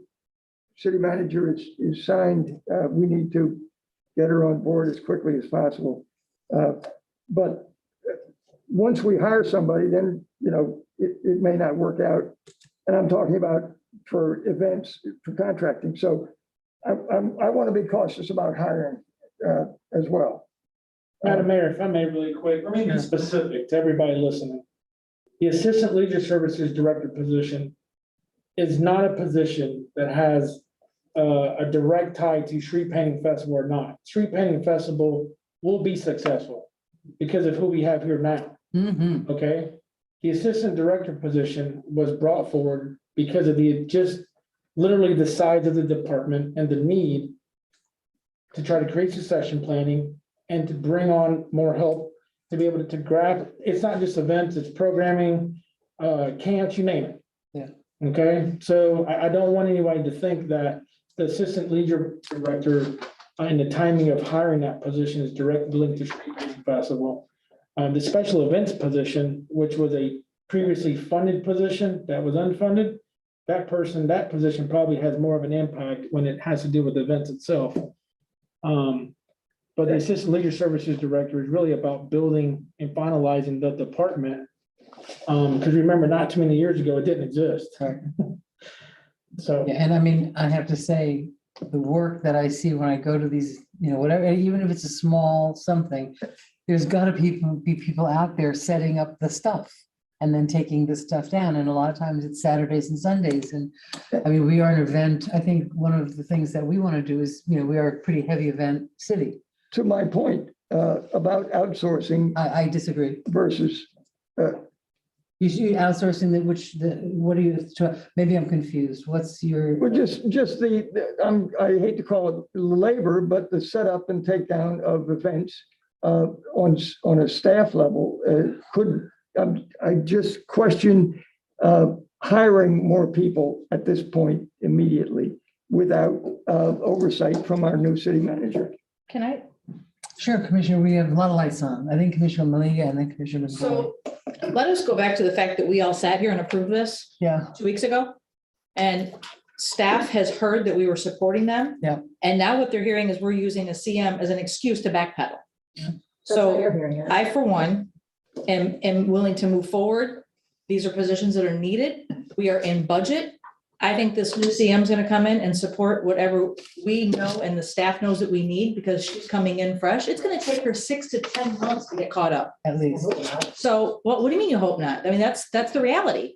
city manager is signed, we need to get her on board as quickly as possible. But once we hire somebody, then, you know, it may not work out. And I'm talking about for events, for contracting. So I want to be cautious about hiring as well. Madam Mayor, if I may really quick, let me be specific to everybody listening. The Assistant Leisure Services Director position is not a position that has a direct tie to Street Painting Festival or not. Street Painting Festival will be successful because of who we have here now, okay? The Assistant Director position was brought forward because of literally the size of the department and the need to try to create succession planning and to bring on more help to be able to grab, it's not just events, it's programming, camps, you name it. Yeah. Okay, so I don't want anybody to think that the Assistant Leisure Director and the timing of hiring that position is directly linked to Street Painting Festival. The Special Events position, which was a previously funded position that was unfunded, that position probably has more of an impact when it has to do with events itself. But the Assistant Leisure Services Director is really about building and finalizing the department. Because remember, not too many years ago, it didn't exist. So. Yeah, and I mean, I have to say, the work that I see when I go to these, you know, whatever, even if it's a small something, there's got to be people out there setting up the stuff and then taking the stuff down. And a lot of times it's Saturdays and Sundays. And I mean, we are an event. I think one of the things that we want to do is, you know, we are a pretty heavy event city. To my point about outsourcing I disagree. versus, You should outsourcing what are you, maybe I'm confused. What's your? well, just I hate to call it labor, but the setup and takedown of events on a staff level I just question hiring more people at this point immediately without oversight from our new city manager. Can I? Sure, Commissioner, we have a lot of lights on. I think Commissioner Maliga and then Commissioner. So let us go back to the fact that we all sat here and approved this Yeah, 2 weeks ago. And staff has heard that we were supporting them. Yeah. And now what they're hearing is we're using a CM as an excuse to backpedal. Yeah. So You're hearing it. I, for one, am willing to move forward. These are positions that are needed. We are in budget. I think this new CM is going to come in and support whatever we know and the staff knows that we need because she's coming in fresh. It's going to take her 6 to 10 months to get caught up. at least. So what do you mean you hope not? I mean, that's the reality.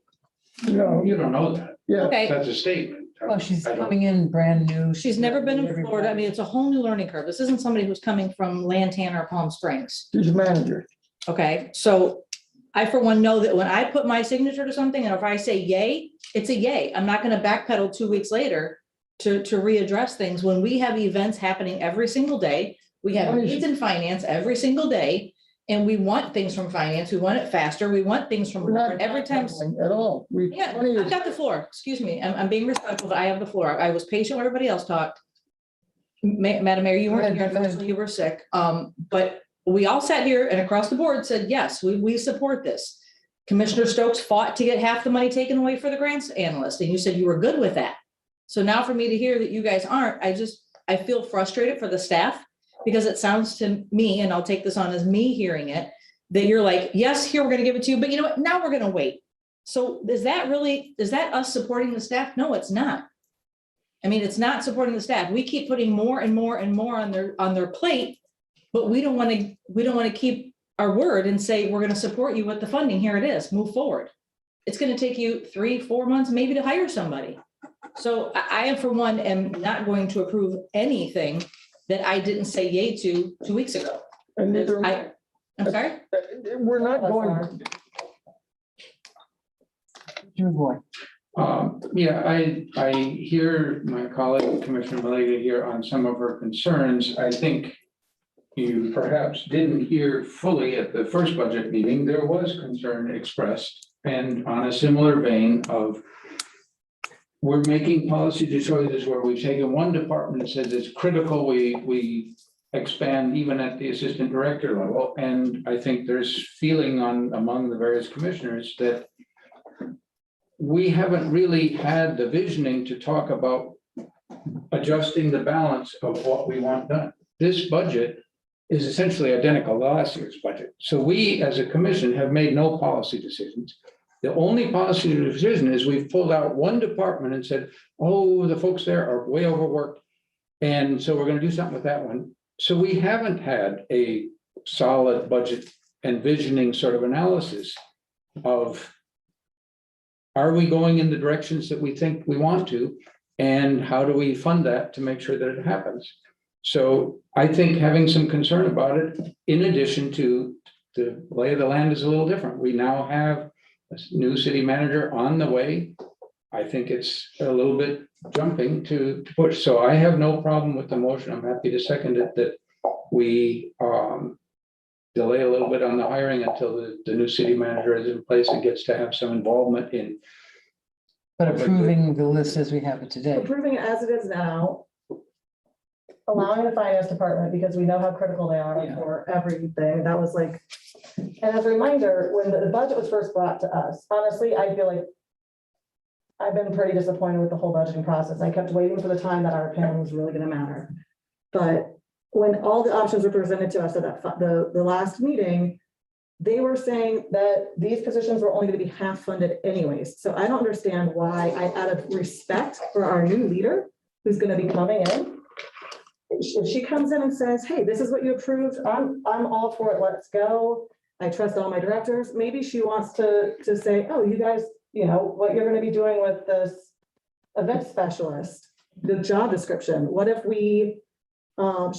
No, You don't know that. yeah, Okay. That's a statement. Well, she's I don't- coming in brand new. She's never been in Florida. I mean, it's a whole new learning curve. This isn't somebody who's coming from Lantana or Palm Springs. she's a manager. Okay, so I, for one, know that when I put my signature to something, and if I say yay, it's a yay. I'm not gonna backpedal 2 weeks later to readdress things when we have events happening every single day. We have needs in finance every single day, and we want things from finance. We want it faster. We want things from We're not every time. at all. Yeah, I've got the floor. Excuse me. I'm being respectful, but I have the floor. I was patient when everybody else talked. Madam Mayor, you weren't here, unfortunately, you were sick. But we all sat here and across the board said, yes, we support this. Commissioner Stokes fought to get half the money taken away for the grants analyst, and you said you were good with that. So now for me to hear that you guys aren't, I feel frustrated for the staff because it sounds to me, and I'll take this on as me hearing it, that you're like, yes, here, we're gonna give it to you, but you know what, now we're gonna wait. So is that us supporting the staff? No, it's not. I mean, it's not supporting the staff. We keep putting more and more and more on their plate, but we don't want to keep our word and say, we're going to support you with the funding. Here it is, move forward. It's going to take you 3-4 months maybe to hire somebody. So I, for one, am not going to approve anything that I didn't say yay to 2 weeks ago. And neither, I'm sorry? we're not going. Your boy. Yeah, I hear my colleague Commissioner Malega here on some of her concerns. I think you perhaps didn't hear fully at the first budget meeting. There was concern expressed and on a similar vein of we're making policy choices where we've taken one department and said it's critical, we expand even at the assistant director level. And I think there's feeling among the various commissioners that we haven't really had the visioning to talk about adjusting the balance of what we want done. This budget is essentially identical to last year's budget. So we, as a commission, have made no policy decisions. The only policy decision is we've pulled out one department and said, oh, the folks there are way overworked. And so we're going to do something with that one. So we haven't had a solid budget and visioning sort of analysis of, are we going in the directions that we think we want to? And how do we fund that to make sure that it happens? So I think having some concern about it, in addition to the lay of the land is a little different. We now have a new city manager on the way. I think it's a little bit jumping to push. So I have no problem with the motion. I'm happy to second it that we delay a little bit on the hiring until the new city manager is in place and gets to have some involvement in. But approving the list as we have it today. Approving it as it is now, allowing the finance department, because we know how critical they are Yeah. for everything. That was like, and as a reminder, when the budget was first brought to us, honestly, I feel like I've been pretty disappointed with the whole budgeting process. I kept waiting for the time that our opinion was really gonna matter. But when all the options were presented to us at the last meeting, they were saying that these positions were only gonna be half funded anyways. So I don't understand why, out of respect for our new leader, who's gonna be coming in, if she comes in and says, hey, this is what you approved, I'm all for it, let's go. I trust all my directors. Maybe she wants to say, oh, you guys, you know, what you're gonna be doing with this event specialist, the job description. What if we,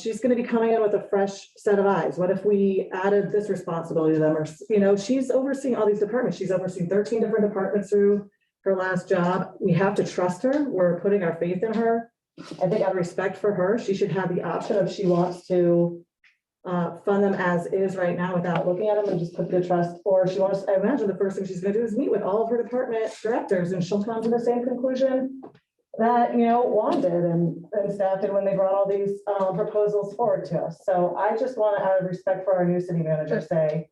she's gonna be coming in with a fresh set of eyes. What if we added this responsibility to them? Or, you know, she's overseeing all these departments. She's overseeing 13 different departments through her last job. We have to trust her. We're putting our faith in her. I think out of respect for her, she should have the option if she wants to fund them as is right now without looking at them and just put the trust, or she wants, I imagine the first thing she's gonna do is meet with all of her department directors and she'll come to the same conclusion that, you know, Juan did and staff did when they brought all these proposals forward to us. So I just want to, out of respect for our new city manager, say,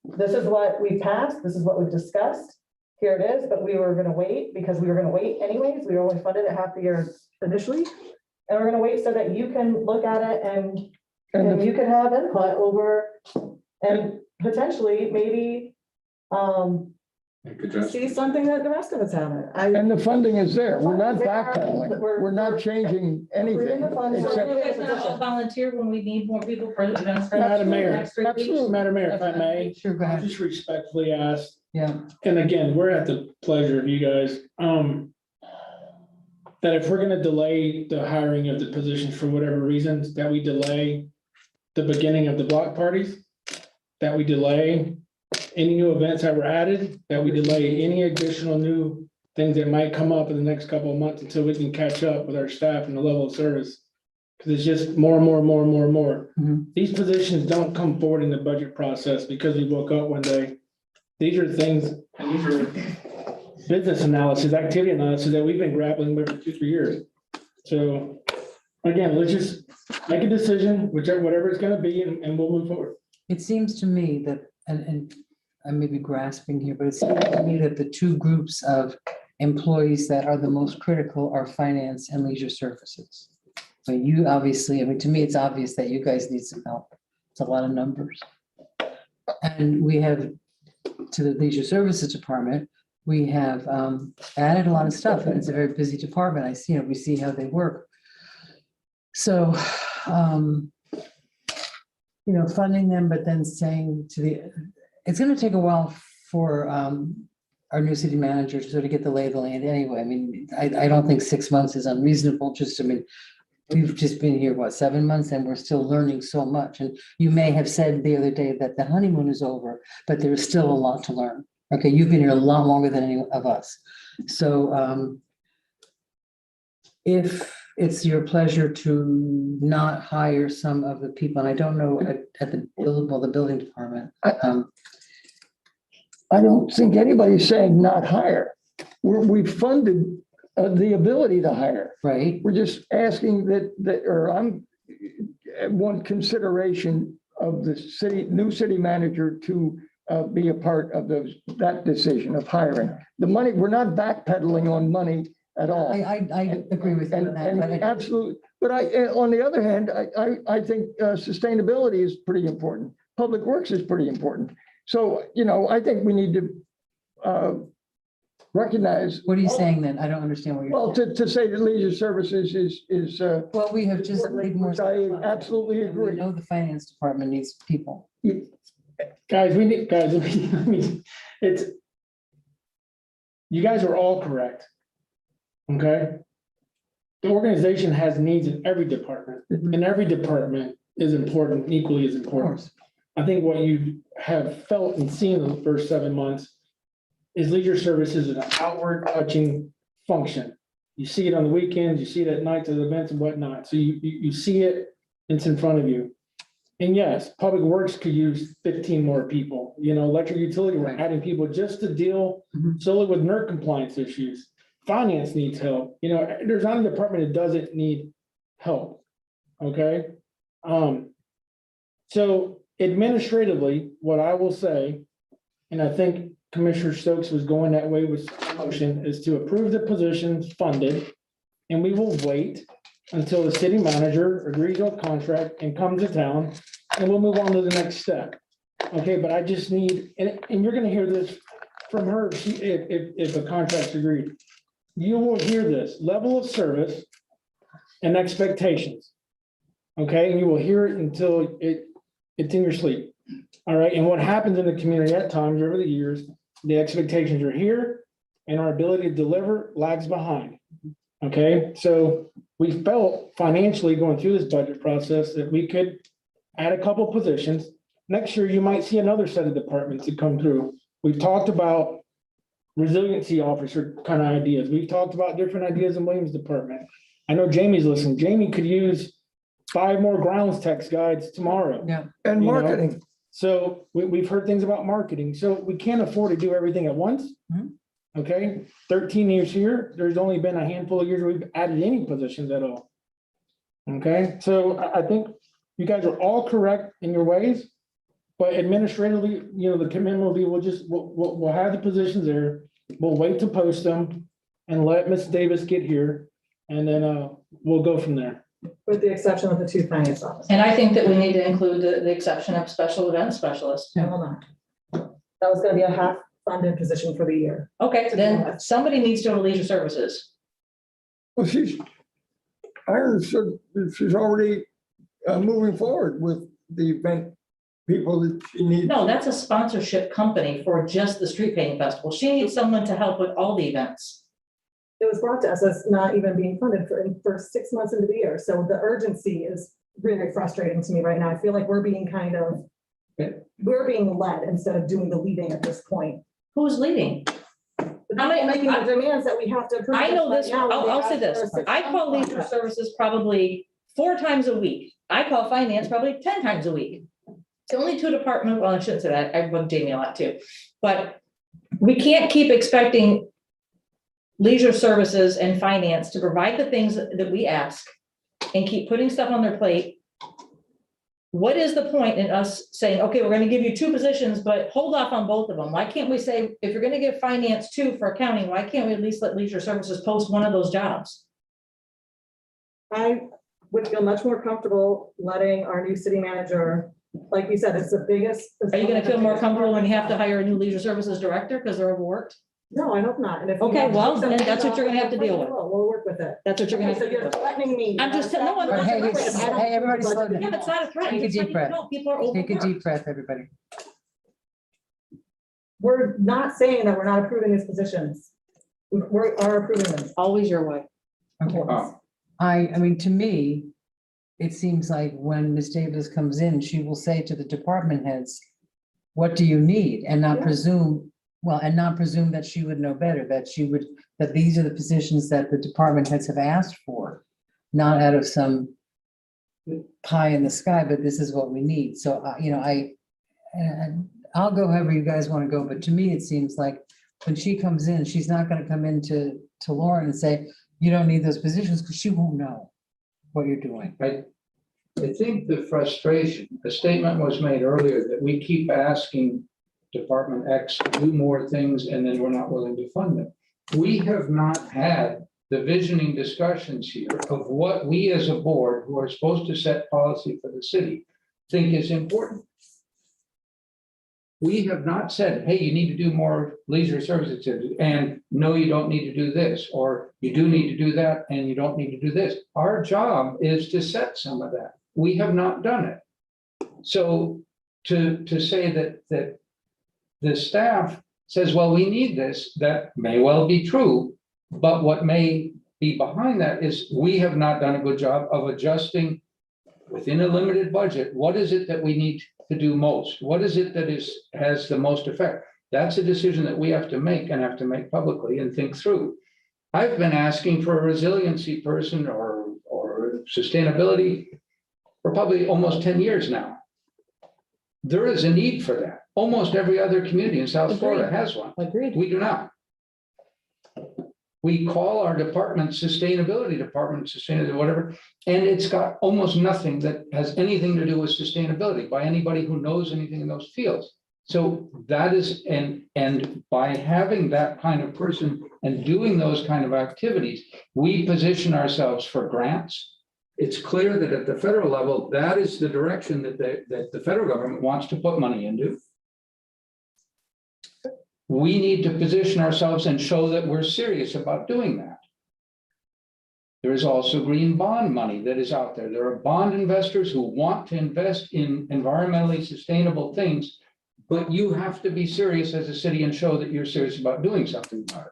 this is what we passed, this is what we've discussed, here it is, but we were gonna wait because we were gonna wait anyways. We were only funded at half the year initially. And we're gonna wait so that you can look at it and you can have input over and potentially maybe see something that the rest of us haven't. And the funding is there. We're not backpedaling. We're not changing anything except. You guys not all volunteer when we need more people for events. Madam Mayor, Next 3 weeks? absolutely, Madam Mayor, if I may, Sure, go I'll ahead. just respectfully ask, Yeah. and again, we're at the pleasure of you guys, that if we're gonna delay the hiring of the positions for whatever reasons, that we delay the beginning of the block parties, that we delay any new events that were added, that we delay any additional new things that might come up in the next couple of months until we can catch up with our staff and the level of service. Because it's just more and more and more and more and more. Mhm. These positions don't come forward in the budget process because we woke up one day. These are things, and these are business analysis, activity analysis that we've been grappling with for 2-3 years. So again, let's just make a decision, whatever it's gonna be, and we'll move forward. It seems to me that, and I may be grasping here, but it seems to me that the two groups of employees that are the most critical are finance and leisure services. So you obviously, I mean, to me, it's obvious that you guys need some help. It's a lot of numbers. And we have, to the leisure services department, we have added a lot of stuff, and it's a very busy department. I see, we see how they work. So, funding them, but then saying it's gonna take a while for our new city manager to sort of get the lay of the land anyway. I mean, I don't think 6 months is unreasonable, we've just been here, 7 months, and we're still learning so much. And you may have said the other day that the honeymoon is over, but there's still a lot to learn. Okay, you've been here a lot longer than any of us. So if it's your pleasure to not hire some of the people, and I don't know at the building department. I don't think anybody's saying not hire. We've funded the ability to hire. Right. We're just asking or I'm one consideration of the new city manager to be a part of that decision of hiring. The money, we're not backpedaling on money at all. I agree with you on that. And but I- absolutely, but on the other hand, I think sustainability is pretty important. Public works is pretty important. So, I think we need to recognize. What are you saying then? I don't understand what you're. Well, to say that leisure services is. Well, we have just laid more. Which I absolutely And we agree. know the finance department needs people. Guys, you guys are all correct. Okay? The organization has needs in every department, and every department is important, equally as Of important. course. I think what you have felt and seen in the first 7 months is leisure services is an outward touching function. You see it on the weekends, you see it at nights at events and whatnot. So you see it, it's in front of you. And yes, public works could use 15 more people, electric utility, we're Right. adding people just to deal Mhm. solely with NERC compliance issues. Finance needs help, there's not a department that doesn't need help. Okay? So administratively, what I will say, and I think Commissioner Stokes was going that way with the motion, is to approve the positions funded. And we will wait until the city manager agrees on a contract and comes to town, and we'll move on to the next step. Okay, but I just need, and you're gonna hear this from her, if a contract's agreed. You will hear this level of service and expectations. Okay, and you will hear it until it's in your sleep. All right, and what happens in the community at times over the years, the expectations are here and our ability to deliver lags behind. Okay, so we felt financially going through this budget process that we could add a couple positions. Next year, you might see another set of departments that come through. We've talked about resiliency officer kind of ideas. We've talked about different ideas in Williams department. I know Jamie's listening. Jamie could use 5 more grounds techs guides tomorrow. Yeah. And You know? marketing. So we've heard things about marketing. So we can't afford to do everything at once. Mhm. Okay, 13 years here, there's only been a handful of years where we've added any positions at all. Okay, so I think you guys are all correct in your ways. But administratively, the commitment will be, we'll have the positions there. We'll wait to post them and let Ms. Davis get here. And then we'll go from there. With the exception of the 2 finance officers. And I think that we need to include the exception of special event specialists. Hold on. That was gonna be a half-funded position for the year. Okay, then somebody needs to go to leisure services. Well, she's already moving forward with the event people that she needs. No, that's a sponsorship company for just the street painting festival. She needs someone to help with all the events. It was brought to us as not even being funded for 6 months into the year. So the urgency is really frustrating to me right now. I feel like we're being led instead of doing the leading at this point. Who's leading? Making the demands that we have to approve. I know this, right now when they I'll say ask this, for a 6-month I call leisure contract. services probably 4 times a week. I call finance probably 10 times a week. It's only 2 departments, well, I shouldn't say that, I bug Jamie a lot too. But we can't keep expecting leisure services and finance to provide the things that we ask and keep putting stuff on their plate. What is the point in us saying, okay, we're gonna give you 2 positions, but hold off on both of them? Why can't we say, if you're gonna give finance 2 for accounting, why can't we at least let leisure services post one of those jobs? I would feel much more comfortable letting our new city manager, like you said, it's the biggest. Are you gonna feel more comfortable when you have to hire a new leisure services director because they're overworked? No, I hope not. And if we Okay, have to well, do then something that's what you're gonna have to deal with. We'll work with it. That's what you're gonna Okay, have so to deal you're with. threatening me. I'm just telling- no, I'm not Hey, threatening. hey, everybody slow down. Yeah, it's not a threat. Take a It's deep letting you breath. know People are Take a overworked. deep breath, everybody. We're not saying that we're not approving these positions. We are approving them. Always your way. Okay. I mean, to me, it seems like when Ms. Davis comes in, she will say to the department heads, what do you need? And not Yeah. presume, that she would know better, that these are the positions that the department heads have asked for, not out of some pie in the sky, but this is what we need. So, I'll go however you guys want to go, but to me, it seems like when she comes in, she's not going to come in to Lauren and say, you don't need those positions, because she won't know what you're doing. I think the frustration, a statement was made earlier that we keep asking Department X to do more things and then we're not willing to fund them. We have not had the visioning discussions here of what we as a board who are supposed to set policy for the city think is important. We have not said, hey, you need to do more leisure services and no, you don't need to do this, or you do need to do that and you don't need to do this. Our job is to set some of that. We have not done it. So to say that the staff says, well, we need this, that may well be true, but what may be behind that is we have not done a good job of adjusting within a limited budget. What is it that we need to do most? What is it that has the most effect? That's a decision that we have to make and have to make publicly and think through. I've been asking for a resiliency person or sustainability for probably almost 10 years now. There is a need for that. Almost every other community in South Florida has one. Agreed. We do not. We call our department sustainability department, sustainability, whatever, and it's got almost nothing that has anything to do with sustainability by anybody who knows anything in those fields. So that is, and by having that kind of person and doing those kind of activities, we position ourselves for grants. It's clear that at the federal level, that is the direction that the federal government wants to put money into. We need to position ourselves and show that we're serious about doing that. There is also green bond money that is out there. There are bond investors who want to invest in environmentally sustainable things, but you have to be serious as a city and show that you're serious about doing something about it.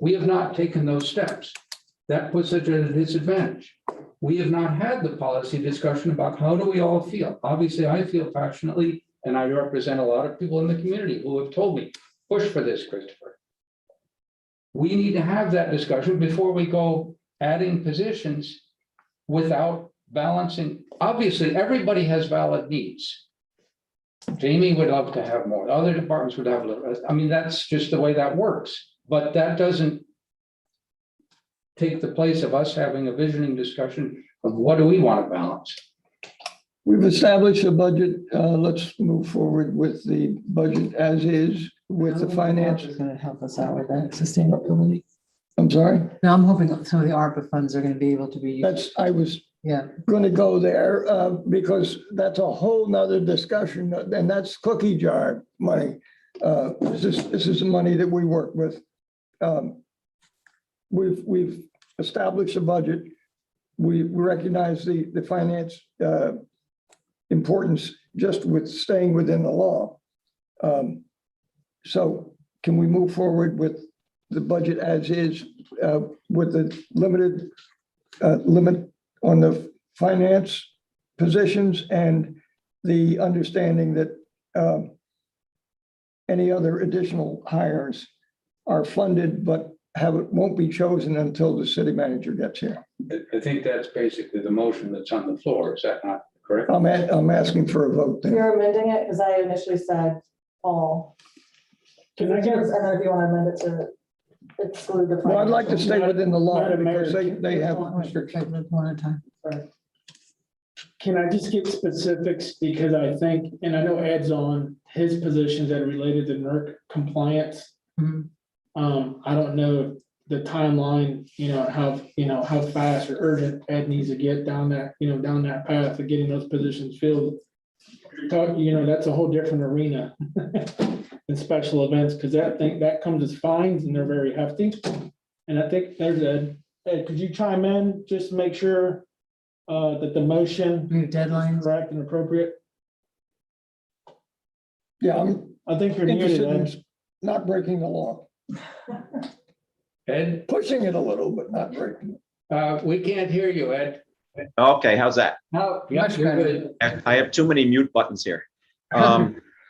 We have not taken those steps. That puts us at a disadvantage. We have not had the policy discussion about how do we all feel. Obviously, I feel passionately, and I represent a lot of people in the community who have told me, push for this, Christopher. We need to have that discussion before we go adding positions without balancing. Obviously, everybody has valid needs. Jamie would love to have more. Other departments would have a little. I mean, that's just the way that works. But that doesn't take the place of us having a visioning discussion of what do we want to balance. We've established a budget. Let's move forward with the budget as is with the finance. Is going to help us out with that sustainability. I'm sorry. Now, I'm hoping some of the ARPA funds are going to be able to be used. I was Yeah. going to go there because that's a whole nother discussion, and that's cookie jar money. This is the money that we work with. We've established a budget. We recognize the finance importance just with staying within the law. So can we move forward with the budget as is with the limit on the finance positions and the understanding that any other additional hires are funded, but won't be chosen until the city manager gets here. I think that's basically the motion that's on the floor. Is that not correct? I'm asking for a vote there. You're amending it, because I initially said all. Can I get, And then if you want to amend it to exclude the. Well, I'd like to stay within the law Madam Mayor, because they have restrictions. One at a time. can I just get specifics? Because I think, and I know Ed's on his positions that are related to NERC compliance. Mhm. I don't know the timeline, how fast or urgent Ed needs to get down that path of getting those positions filled. You're talking, that's a whole different arena than special events, because that comes as fines and they're very hefty. And I think there's Ed. Ed, could you chime in just to make sure that the motion We have deadlines. correct and appropriate? Yeah, I think you're I'm muted, interested Ed. in not breaking the law, Ed, pushing it a little, but not breaking it. we can't hear you, Ed. Okay, how's that? No, yeah, Much you're better. good. I have too many mute buttons here.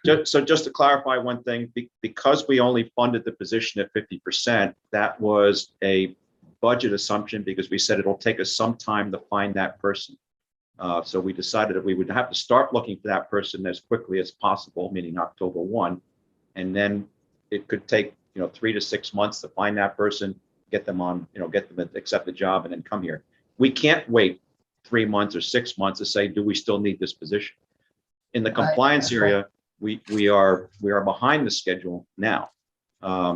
Just to clarify one thing, because we only funded the position at 50%, that was a budget assumption because we said it'll take us some time to find that person. So we decided that we would have to start looking for that person as quickly as possible, meaning October 1. And then it could take, 3 to 6 months to find that person, get them on, get them to accept the job and then come here. We can't wait 3 months or 6 months to say, do we still need this position? In the compliance area, we are behind the schedule now.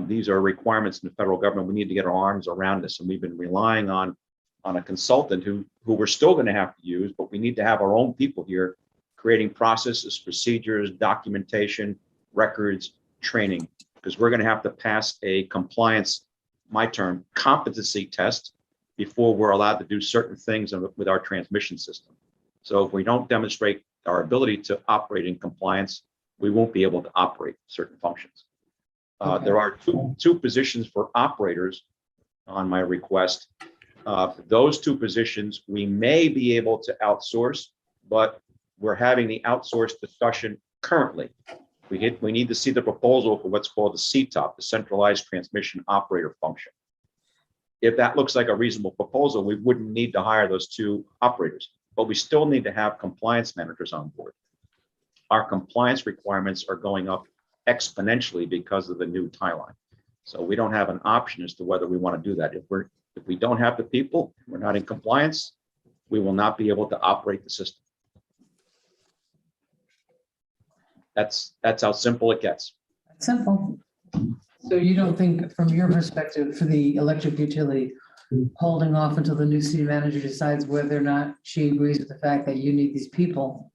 These are requirements in the federal government. We need to get our arms around this, and we've been relying on a consultant who we're still going to have to use, but we need to have our own people here creating processes, procedures, documentation, records, training, because we're going to have to pass a compliance, my term, competency test before we're allowed to do certain things with our transmission system. So if we don't demonstrate our ability to operate in compliance, we won't be able to operate certain functions. There are two positions for operators on my request. Those 2 positions we may be able to outsource, but we're having the outsource discussion currently. We need to see the proposal for what's called the CTOP, the Centralized Transmission Operator Function. If that looks like a reasonable proposal, we wouldn't need to hire those 2 operators, but we still need to have compliance managers on board. Our compliance requirements are going up exponentially because of the new tie line. So we don't have an option as to whether we want to do that. If we don't have the people, we're not in compliance, we will not be able to operate the system. That's how simple it gets. Simple. So you don't think, from your perspective, for the electric utility, holding off until the new city manager decides whether or not she agrees with the fact that you need these people,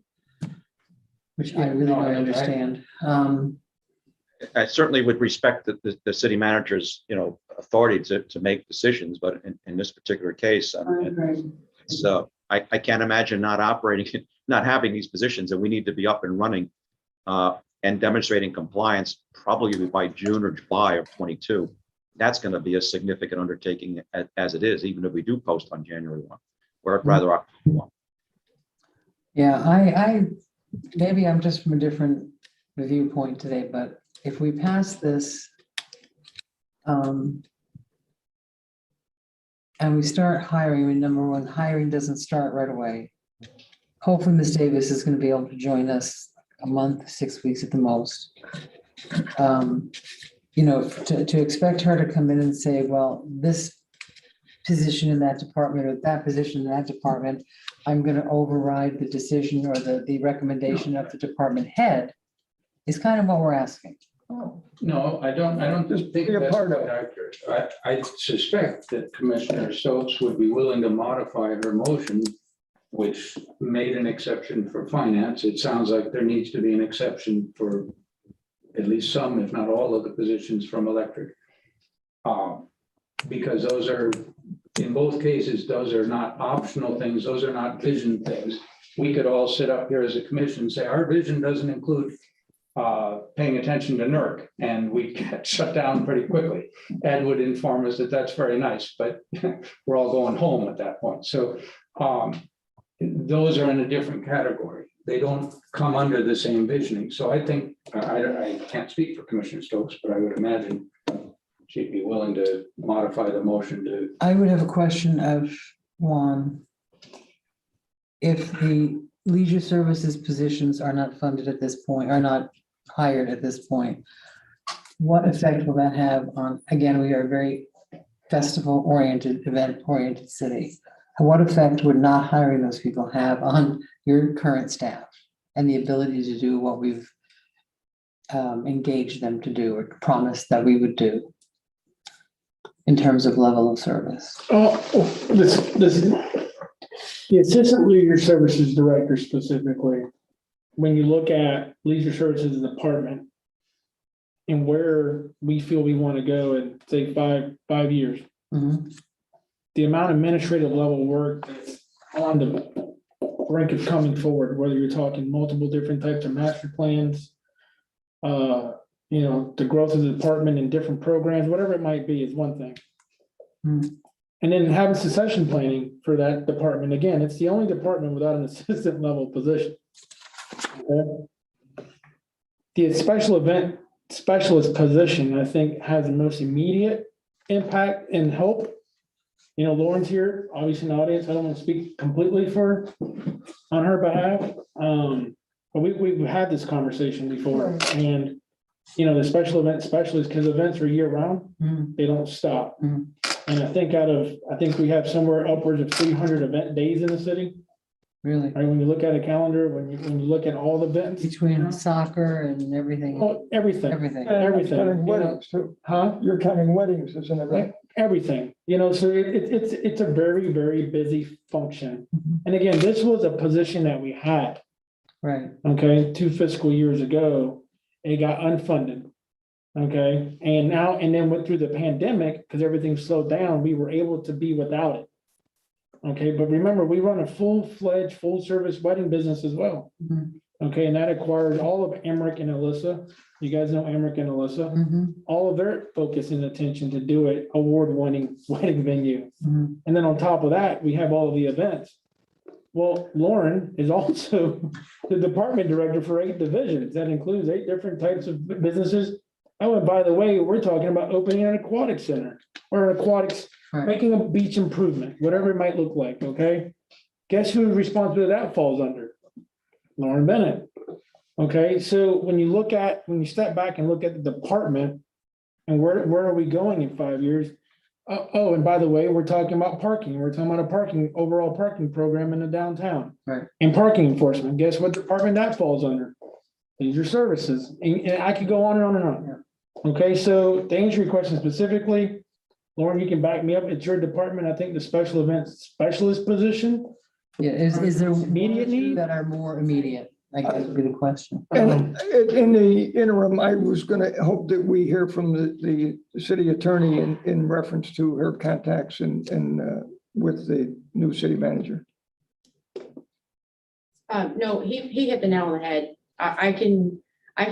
which I really don't understand. I certainly would respect the city manager's, authority to make decisions, but in this particular case, I can't imagine not operating, not having these positions, and we need to be up and running and demonstrating compliance probably by June or July of 22. That's going to be a significant undertaking as it is, even if we do post on January 1, or rather October 1. Yeah, I maybe I'm just from a different viewpoint today, but if we pass this and we start hiring, and number one, hiring doesn't start right away. Hopefully Ms. Davis is going to be able to join us a month, 6 weeks at the most. To expect her to come in and say, well, this position in that department or that position in that department, I'm going to override the decision or the recommendation of the department head is kind of what we're asking. No, I don't Just think be a that's part of quite it. accurate. I suspect that Commissioner Stokes would be willing to modify her motion, which made an exception for finance. It sounds like there needs to be an exception for at least some, if not all, of the positions from electric. Because those are, in both cases, those are not optional things. Those are not vision things. We could all sit up here as a commission and say, our vision doesn't include paying attention to NERC, and we get shut down pretty quickly. Ed would inform us that that's very nice, but we're all going home at that point. So those are in a different category. They don't come under the same visioning. So I think, I can't speak for Commissioner Stokes, but I would imagine she'd be willing to modify the motion to. I would have a question of Juan. If the leisure services positions are not funded at this point, are not hired at this point, what effect will that have on, again, we are a very festival-oriented, event-oriented city. What effect would not hiring those people have on your current staff and the ability to do what we've engaged them to do or promised that we would do in terms of level of service? The Assistant Leisure Services Director specifically, when you look at Leisure Services Department and where we feel we want to go in, say, five years, the amount of administrative level work that's on the brink of coming forward, whether you're talking multiple different types of master plans, the growth of the department in different programs, whatever it might be, is one thing. And then having succession planning for that department. Again, it's the only department without an assistant level position. Okay? The special event specialist position, I think, has the most immediate impact and help You know, Lauren's here, obviously in the audience. I don't want to speak completely on her behalf. But we've had this conversation before, and, you know, the special event specialists, because events are year round, they don't stop. Mhm. And I think we have somewhere upwards of 300 event days in the city. Really, Right, when you look at a calendar, when you look at all the events, between soccer and everything, oh, everything, everything. everything. Counting weddings too. Huh? You're counting weddings as an event. Everything, you know, so it's a very, very busy function. Mhm. And again, this was a position that we had, Right, okay, 2 fiscal years ago. It got unfunded. Okay, and then went through the pandemic, because everything slowed down, we were able to be without it. Okay, but remember, we run a full-fledged, full-service wedding business as well. Mhm. Okay, and that acquired all of Emmerich and Alyssa. You guys know Emmerich and Alyssa. Mhm. All of their focus and attention to do it, award-winning wedding venue. Mhm. And then on top of that, we have all of the events. Well, Lauren is also the department director for 8 divisions. That includes 8 different types of businesses. Oh, and by the way, we're talking about opening an aquatic center or aquatics, Right. making a beach improvement, whatever it might look like, okay? Guess whose responsibility that falls under? Lauren Bennett. Okay, so when you step back and look at the department and where are we going in 5 years? Oh, and by the way, we're talking about parking. We're talking about a overall parking program in the downtown. Right. And parking enforcement. Guess what department that falls under? Leisure services. And I could go on and on and on. Okay, so to answer your question specifically, Lauren, you can back me up. It's your department. I think the special events specialist position. Yeah, is there Immediate need? that are more immediate? I guess would be the question. And in the interim, I was gonna hope that we hear from the city attorney in reference to her contacts and with the new city manager. No, he hit the nail on the head. I can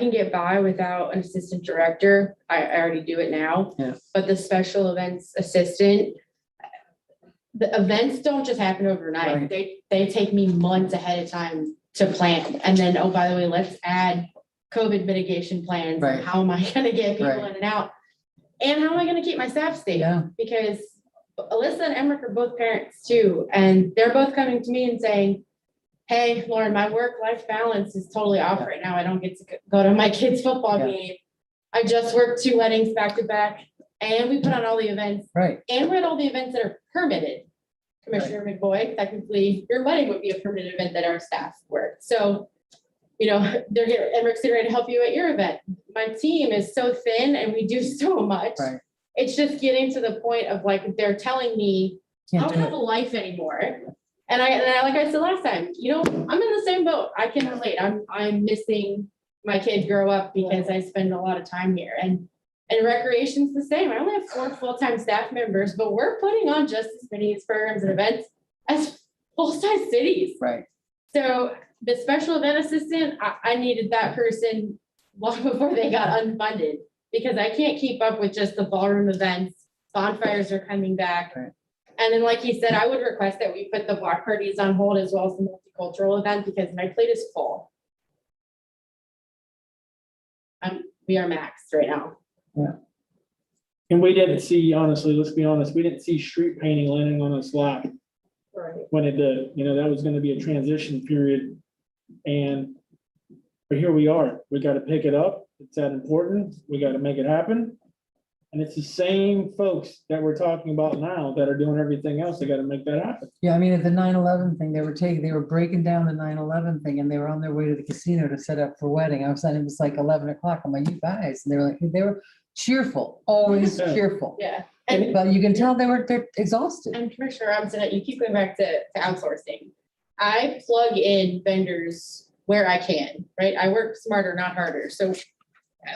get by without an assistant director. I already do it now. Yeah. But the special events assistant, the events don't just happen overnight. They take me months ahead of time to plan. And then, oh, by the way, let's add COVID mitigation plans. Right. How am I gonna get people Right. in and out? And how am I gonna keep my staff safe? Yeah. Because Alyssa and Emmerich are both parents too, and they're both coming to me and saying, hey, Lauren, my work-life balance is totally off right now. I don't get to go to my kid's football Yeah. game. I just worked 2 weddings back to back, and we put on all the events, Right, and we're at all the events that are permitted. Commissioner McBoy, technically, your wedding would be a permitted event that our staff worked. So, you know, they're here, Emmerich's getting ready to help you at your event. My team is so thin and we do so much. right. It's just getting to the point of like, they're telling me, I Can't don't do have it. a life anymore. And I, like I said last time, you know, I'm in the same boat. I can relate. I'm missing my kids grow up because I spend a lot of time here, and recreation's the same. I only have 4 full-time staff members, but we're putting on just as many programs and events as full-size cities. Right. So the special event assistant, I needed that person long before they got unfunded, because I can't keep up with just the ballroom events. Bonfires are coming back. Right. And then, like he said, I would request that we put the block parties on hold as well as the multicultural event, because my plate is full. We are maxed right now. And we didn't see, honestly, let's be honest, we didn't see street painting landing on us lap Right. when it did. You know, that was gonna be a transition period. But here we are. We gotta pick it up. It's that important. We gotta make it happen. And it's the same folks that we're talking about now that are doing everything else. They gotta make that happen. Yeah, I mean, at the 9/11 thing, they were breaking down the 9/11 thing, and they were on their way to the casino to set up for wedding. I was saying it was like 11 o'clock. I'm like, you guys, and they were cheerful, always Yeah. cheerful. Yeah. And But you can tell they're exhausted. I'm Commissioner Robinson, you keep going back to outsourcing. I plug in vendors where I can, right? I work smarter, not harder. So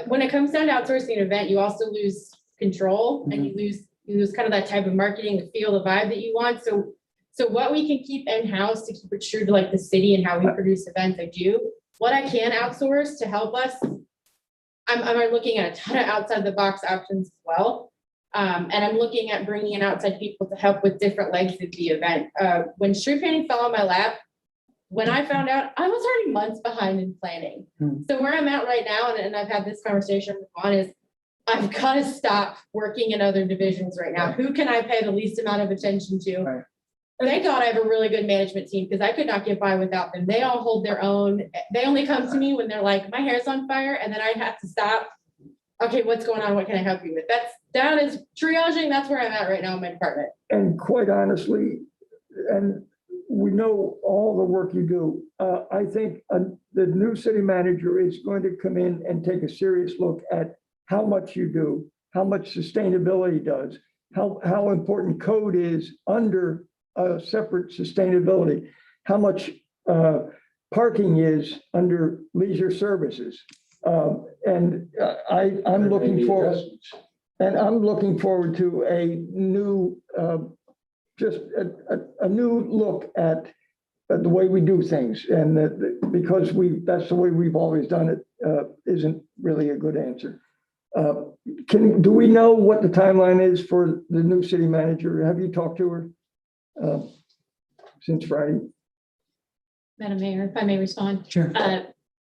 when it comes down to outsourcing an event, you also lose control and you lose kind of that type of marketing, the feel, the vibe that you want. So what we can keep in-house to keep it true to like the city and how we produce events, I do. What I can outsource to help us, I'm looking at a ton of outside the box options as well. And I'm looking at bringing in outside people to help with different legs of the event. When street painting fell on my lap, when I found out, I was already months behind in planning. Hmm. So where I'm at right now, and I've had this conversation with Juan, is I've got to stop working in other divisions right now. Who can I pay the least amount of attention to? Right. Thank God I have a really good management team because I could not get by without them. They all hold their own. They only come to me when they're like, my hair's on fire, and then I have to stop. Okay, what's going on? What can I help you with? That is triaging. That's where I'm at right now in my department. And quite honestly, and we know all the work you do. I think the new city manager is going to come in and take a serious look at how much you do, how much sustainability does, how important code is under a separate sustainability, how much parking is under leisure services. And I'm looking forward, to a new, just a new look at the way we do things. And because that's the way we've always done it, isn't really a good answer. Do we know what the timeline is for the new city manager? Have you talked to her since Friday? Madam Mayor, if I may respond. Sure.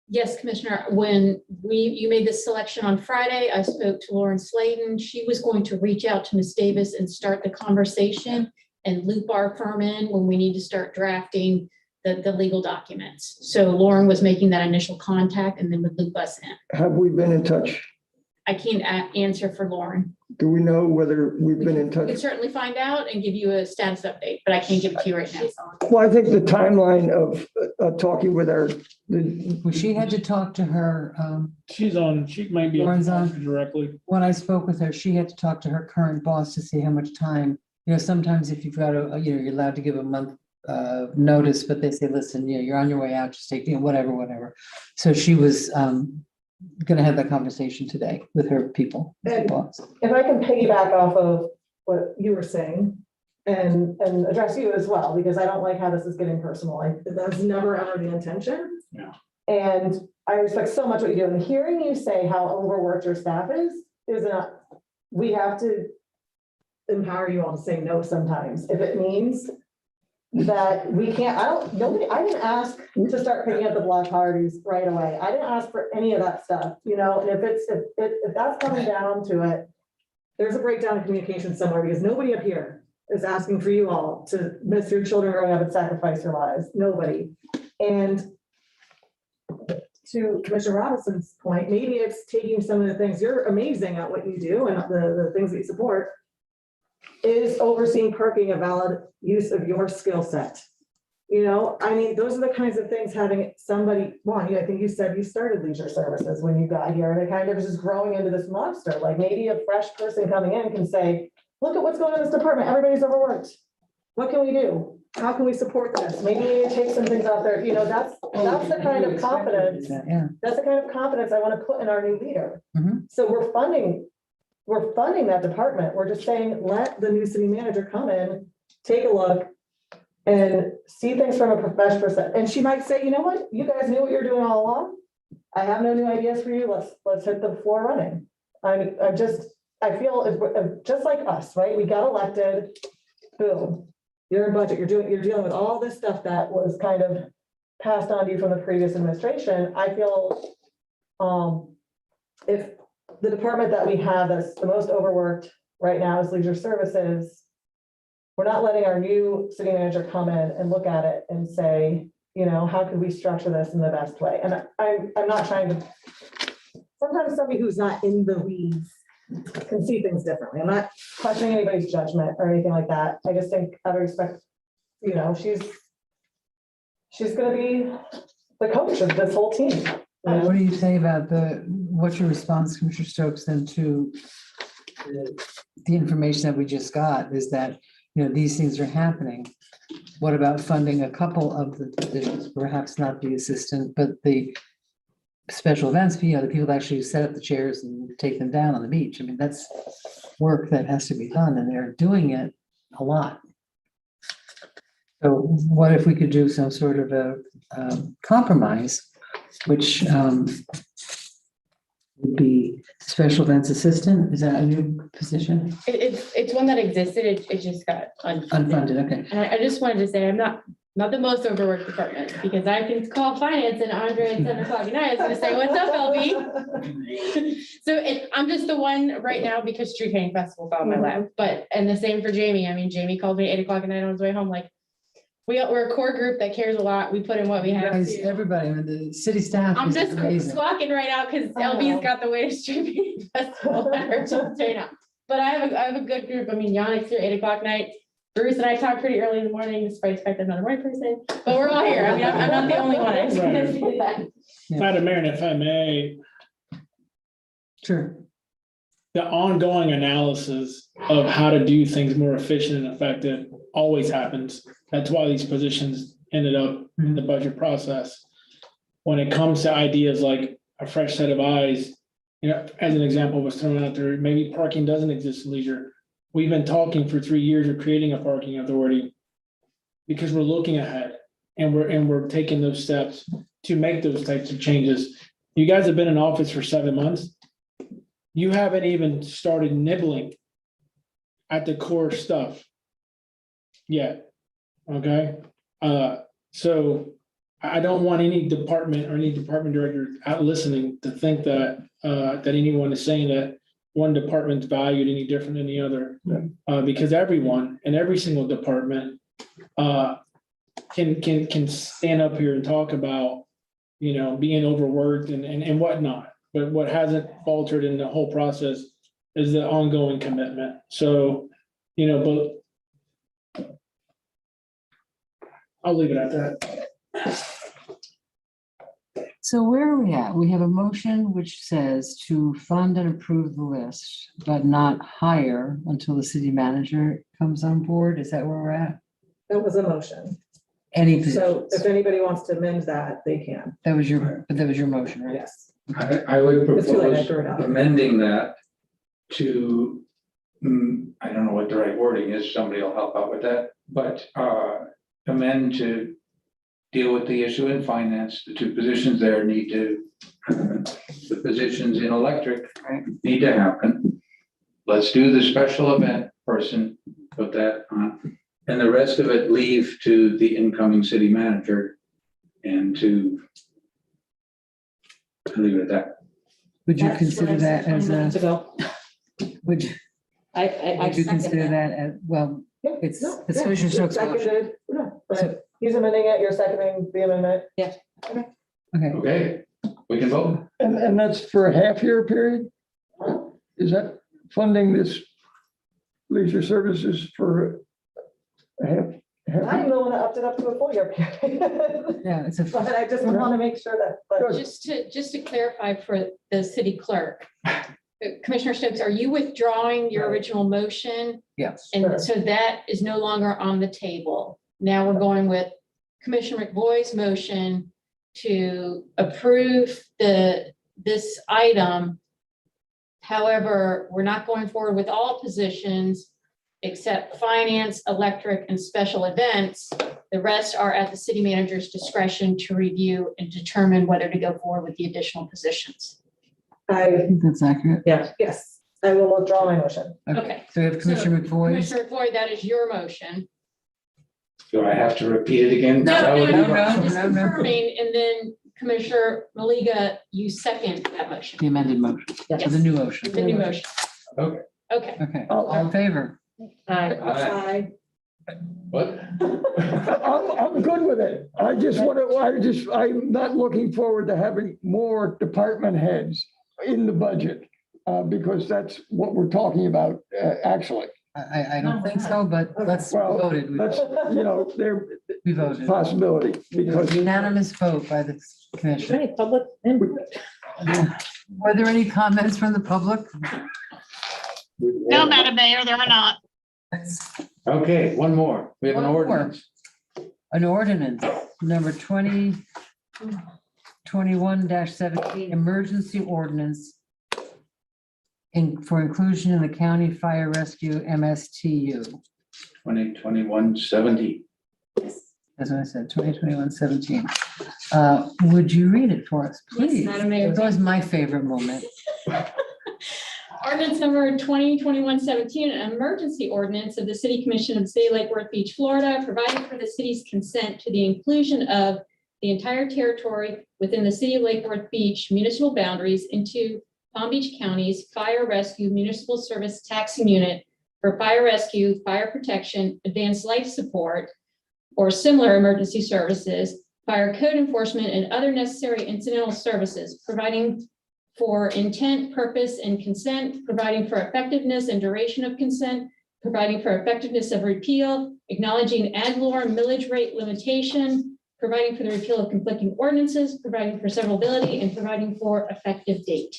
Yes, Commissioner, when you made this selection on Friday, I spoke to Lauren Slayton. She was going to reach out to Ms. Davis and start the conversation and loop our firm in when we need to start drafting the legal documents. So Lauren was making that initial contact and then would loop us in. Have we been in touch? I can't answer for Lauren. Do we know whether we've been in We could touch? certainly find out and give you a status update, but I can't give it to you right now. Well, I think the timeline of talking with our, Well, she had to talk to her, She might be Lauren's on. directly. when I spoke with her, she had to talk to her current boss to see how much time, sometimes if you've got you're allowed to give a month notice, but they say, listen, you're on your way out, just take, whatever. So she was going to have that conversation today with her people. And- boss. If I can piggyback off of what you were saying and address you as well, because I don't like how this is getting personal. That's never ever the intention. Yeah. And I respect so much what you do. And hearing you say how overworked your staff is not, we have to empower you all to say no sometimes. If it means that we can't, I didn't ask to start picking up the block parties right away. I didn't ask for any of that stuff, and if that's coming down to it, there's a breakdown in communication somewhere because nobody up here is asking for you all to miss your children growing up and sacrifice your lives. Nobody. And to Commissioner Robinson's point, maybe it's taking some of the things, you're amazing at what you do and the things that you support, is overseeing parking a valid use of your skill set. Those are the kinds of things having somebody, I think you said you started leisure services when you got here and it kind of is just growing into this monster. Like maybe a fresh person coming in can say, look at what's going on in this department. Everybody's overworked. What can we do? How can we support this? Maybe take some things out there. That's the kind of confidence. Yeah. That's the kind of confidence I want to put in our new leader. Mhm. So we're funding that department. We're just saying, let the new city manager come in, take a look and see things from a professional perspective. And she might say, you know what, you guys knew what you're doing all along. I have no new ideas for you. Let's hit the floor running. I feel just like us, right? We got elected, boom, you're in budget, you're dealing with all this stuff that was kind of passed on to you from the previous administration. I feel if the department that we have that's the most overworked right now is leisure services, we're not letting our new city manager come in and look at it and say, how could we structure this in the best way? And I'm not trying to, sometimes somebody who's not in the weeds can see things differently. I'm not questioning anybody's judgment or anything like that. I just think out of respect, she's gonna be the coach of this whole team. What do you say about what's your response, Commissioner Stokes, then to the information that we just got is that, these things are happening. What about funding a couple of the positions, perhaps not the assistant, but the special events, the people that actually set up the chairs and take them down on the beach? That's work that has to be done and they're doing it a lot. So what if we could do some sort of a compromise, which would be special events assistant? Is that a new position? It's one that existed. It just got unfunded. Unfunded, okay. And I just wanted to say, I'm not not the most overworked department, because I can call finance and Andre at 7 o'clock at night is gonna say, what's up, LB? So I'm just the one right now because Street Painting Festival fell on my lap, and the same for Jamie. I mean, Jamie called me at 8 o'clock at night on his way home, like, we're a core group that cares a lot. We put in what we have Guys, to. everybody, I mean, the city staff I'm is just amazing. squawking right now because LB's got the way to Street Painting Festival. I heard you say now. But I have a good group. I mean, Yannick's here 8 o'clock night. Bruce and I talk pretty early in the morning, despite the fact I'm not a morning person, but we're all here. I mean, I'm not the only one. I just want to say that. Madam Mayor, and if I may, Sure. the ongoing analysis of how to do things more efficient and effective always happens. That's why these positions ended up in the budget process. When it comes to ideas like a fresh set of eyes, you know, as an example was thrown out there, maybe parking doesn't exist in leisure. We've been talking for 3 years of creating a parking authority because we're looking ahead and we're taking those steps to make those types of changes. You guys have been in office for 7 months. You haven't even started nibbling at the core stuff yet, okay? So I don't want any department or any department director out listening to think that that anyone is saying that one department's valued any different than the other. Because everyone in every single department can stand up here and talk about, you know, being overworked and whatnot. But what hasn't faltered in the whole process is the ongoing commitment. So, you know, but I'll leave it at that. So where are we at? We have a motion which says to fund and approve the list, but not hire until the city manager comes on board. Is that where we're at? That was a motion. Any So positions? if anybody wants to amend that, they can. That was your motion, right? Yes. I would It's too late, I propose threw it out. amending that to, I don't know what the right wording is, somebody will help out with that, but amend to deal with the issue in finance. The two positions there need to, the positions in electric need to happen. Let's do the special event person, put that on, and the rest of it leave to the incoming city manager and to leave it at that. Would you That's consider what I that said as 20 minutes a, ago. would you I second consider that. that as, well, Yeah, it's no, Commissioner yeah, Stokes' motion. seconded, no, but he's amending it, you're seconding the amendment. Okay, Okay, we can vote. And that's for a half-year period? Is that funding this leisure services for a half? I'm the one that upped it up to a full year period. yeah, it's a, But I just want to make sure that, but Just to clarify for the city clerk, Commissioner Stokes, are you withdrawing your original motion? yes. Sure. And so that is no longer on the table. Now we're going with Commissioner McVoy's motion to approve this item. However, we're not going forward with all positions except finance, electric, and special events. The rest are at the city manager's discretion to review and determine whether to go forward with the additional positions. I think that's accurate. yes, I will withdraw my motion. Okay. So we have Commissioner McVoy. Commissioner McVoy, that is your motion. Do I have to repeat it again? No, That would be no, my- I'm just no, no. confirming, and then Commissioner Maliga, you second that motion, The amended motion, Yes. the new motion. the new motion. Okay. Okay. Okay, all in favor? Aye. What? I'm good with it. I just want to, I'm not looking forward to having more department heads in the budget, because that's what we're talking about, actually. I don't think so, but let's Well, voted. That's, you know, there's We a voted. possibility, It was because a unanimous vote by the commission. Any public input? Were there any comments from the public? No, Madam Mayor, there are not. Okay, one more. We have an One more. ordinance. An ordinance, number 2021-17, emergency ordinance for inclusion in the county fire rescue MSTU. 2021-70. That's what I said, 2021-17. Would you read it for us, please? Madam Mayor. It was my favorite moment. Ordinance number 2021-17, an emergency ordinance of the City Commission of the City of Lake Worth Beach, Florida, providing for the city's consent to the inclusion of the entire territory within the City of Lake Worth Beach municipal boundaries into Palm Beach County's Fire Rescue Municipal Service Taxing Unit for fire rescue, fire protection, advanced life support, or similar emergency services, fire code enforcement, and other necessary incidental services, providing for intent, purpose, and consent, providing for effectiveness and duration of consent, providing for effectiveness of repeal, acknowledging ad valorem millage rate limitation, providing for the repeal of conflicting ordinances, providing for severability, and providing for effective date.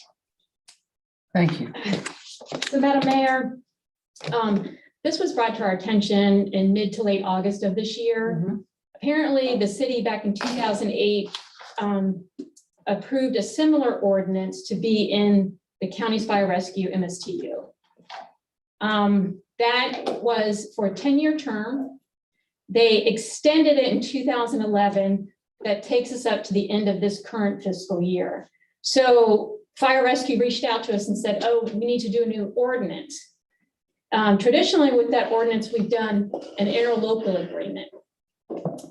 Thank you. So, Madam Mayor, this was brought to our attention in mid to late August of this year. Apparently, the city back in 2008 approved a similar ordinance to be in the county's fire rescue MSTU. That was for a 10-year term. They extended it in 2011. That takes us up to the end of this current fiscal year. So fire rescue reached out to us and said, oh, we need to do a new ordinance. Traditionally with that ordinance, we've done an interlocal agreement.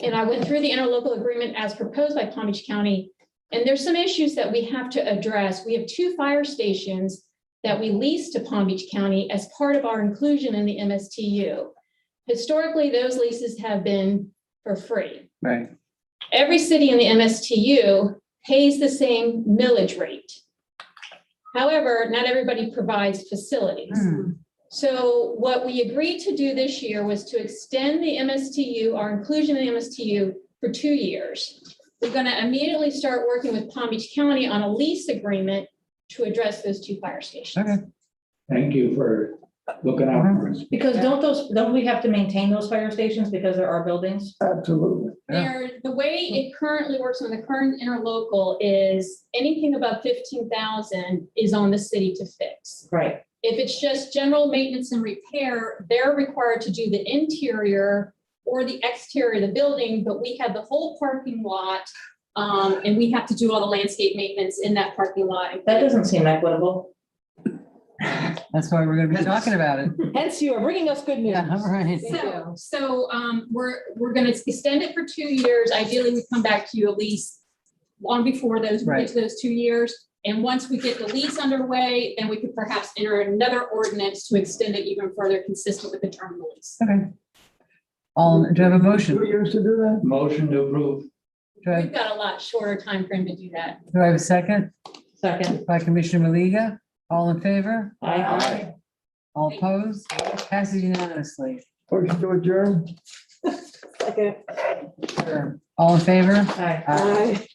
And I went through the interlocal agreement as proposed by Palm Beach County. And there's some issues that we have to address. We have 2 fire stations that we leased to Palm Beach County as part of our inclusion in the MSTU. Historically, those leases have been for free. Right. Every city in the MSTU pays the same millage rate. However, not everybody provides facilities. So what we agreed to do this year was to extend the MSTU, our inclusion in the MSTU, for 2 years. We're going to immediately start working with Palm Beach County on a lease agreement to address those 2 fire stations. Okay. Thank you for looking out for us. Because don't we have to maintain those fire stations because there are buildings? Absolutely. The way it currently works on the current interlocal is anything above 15,000 is on the city to fix. Right. If it's just general maintenance and repair, they're required to do the interior or the exterior of the building, but we have the whole parking lot, and we have to do all the landscape maintenance in that parking lot. That doesn't seem equitable. That's why we're gonna be talking about it. Hence, you are bringing us good news. Yeah, all right. So we're gonna extend it for 2 years. Ideally, we come back to you at least long before we get to those 2 years. And once we get the lease underway, then we could perhaps enter another ordinance to extend it even further, consistent with the term of the lease. Okay. Do I have a motion? 2 years to do that? Motion to approve. We've got a lot shorter time frame to do that. Do I have a second? Second. By Commissioner Maliga. All in favor? Aye. All opposed? Passes unanimously. Motion to adjourn? Second. Sure. All in favor? Aye. Aye.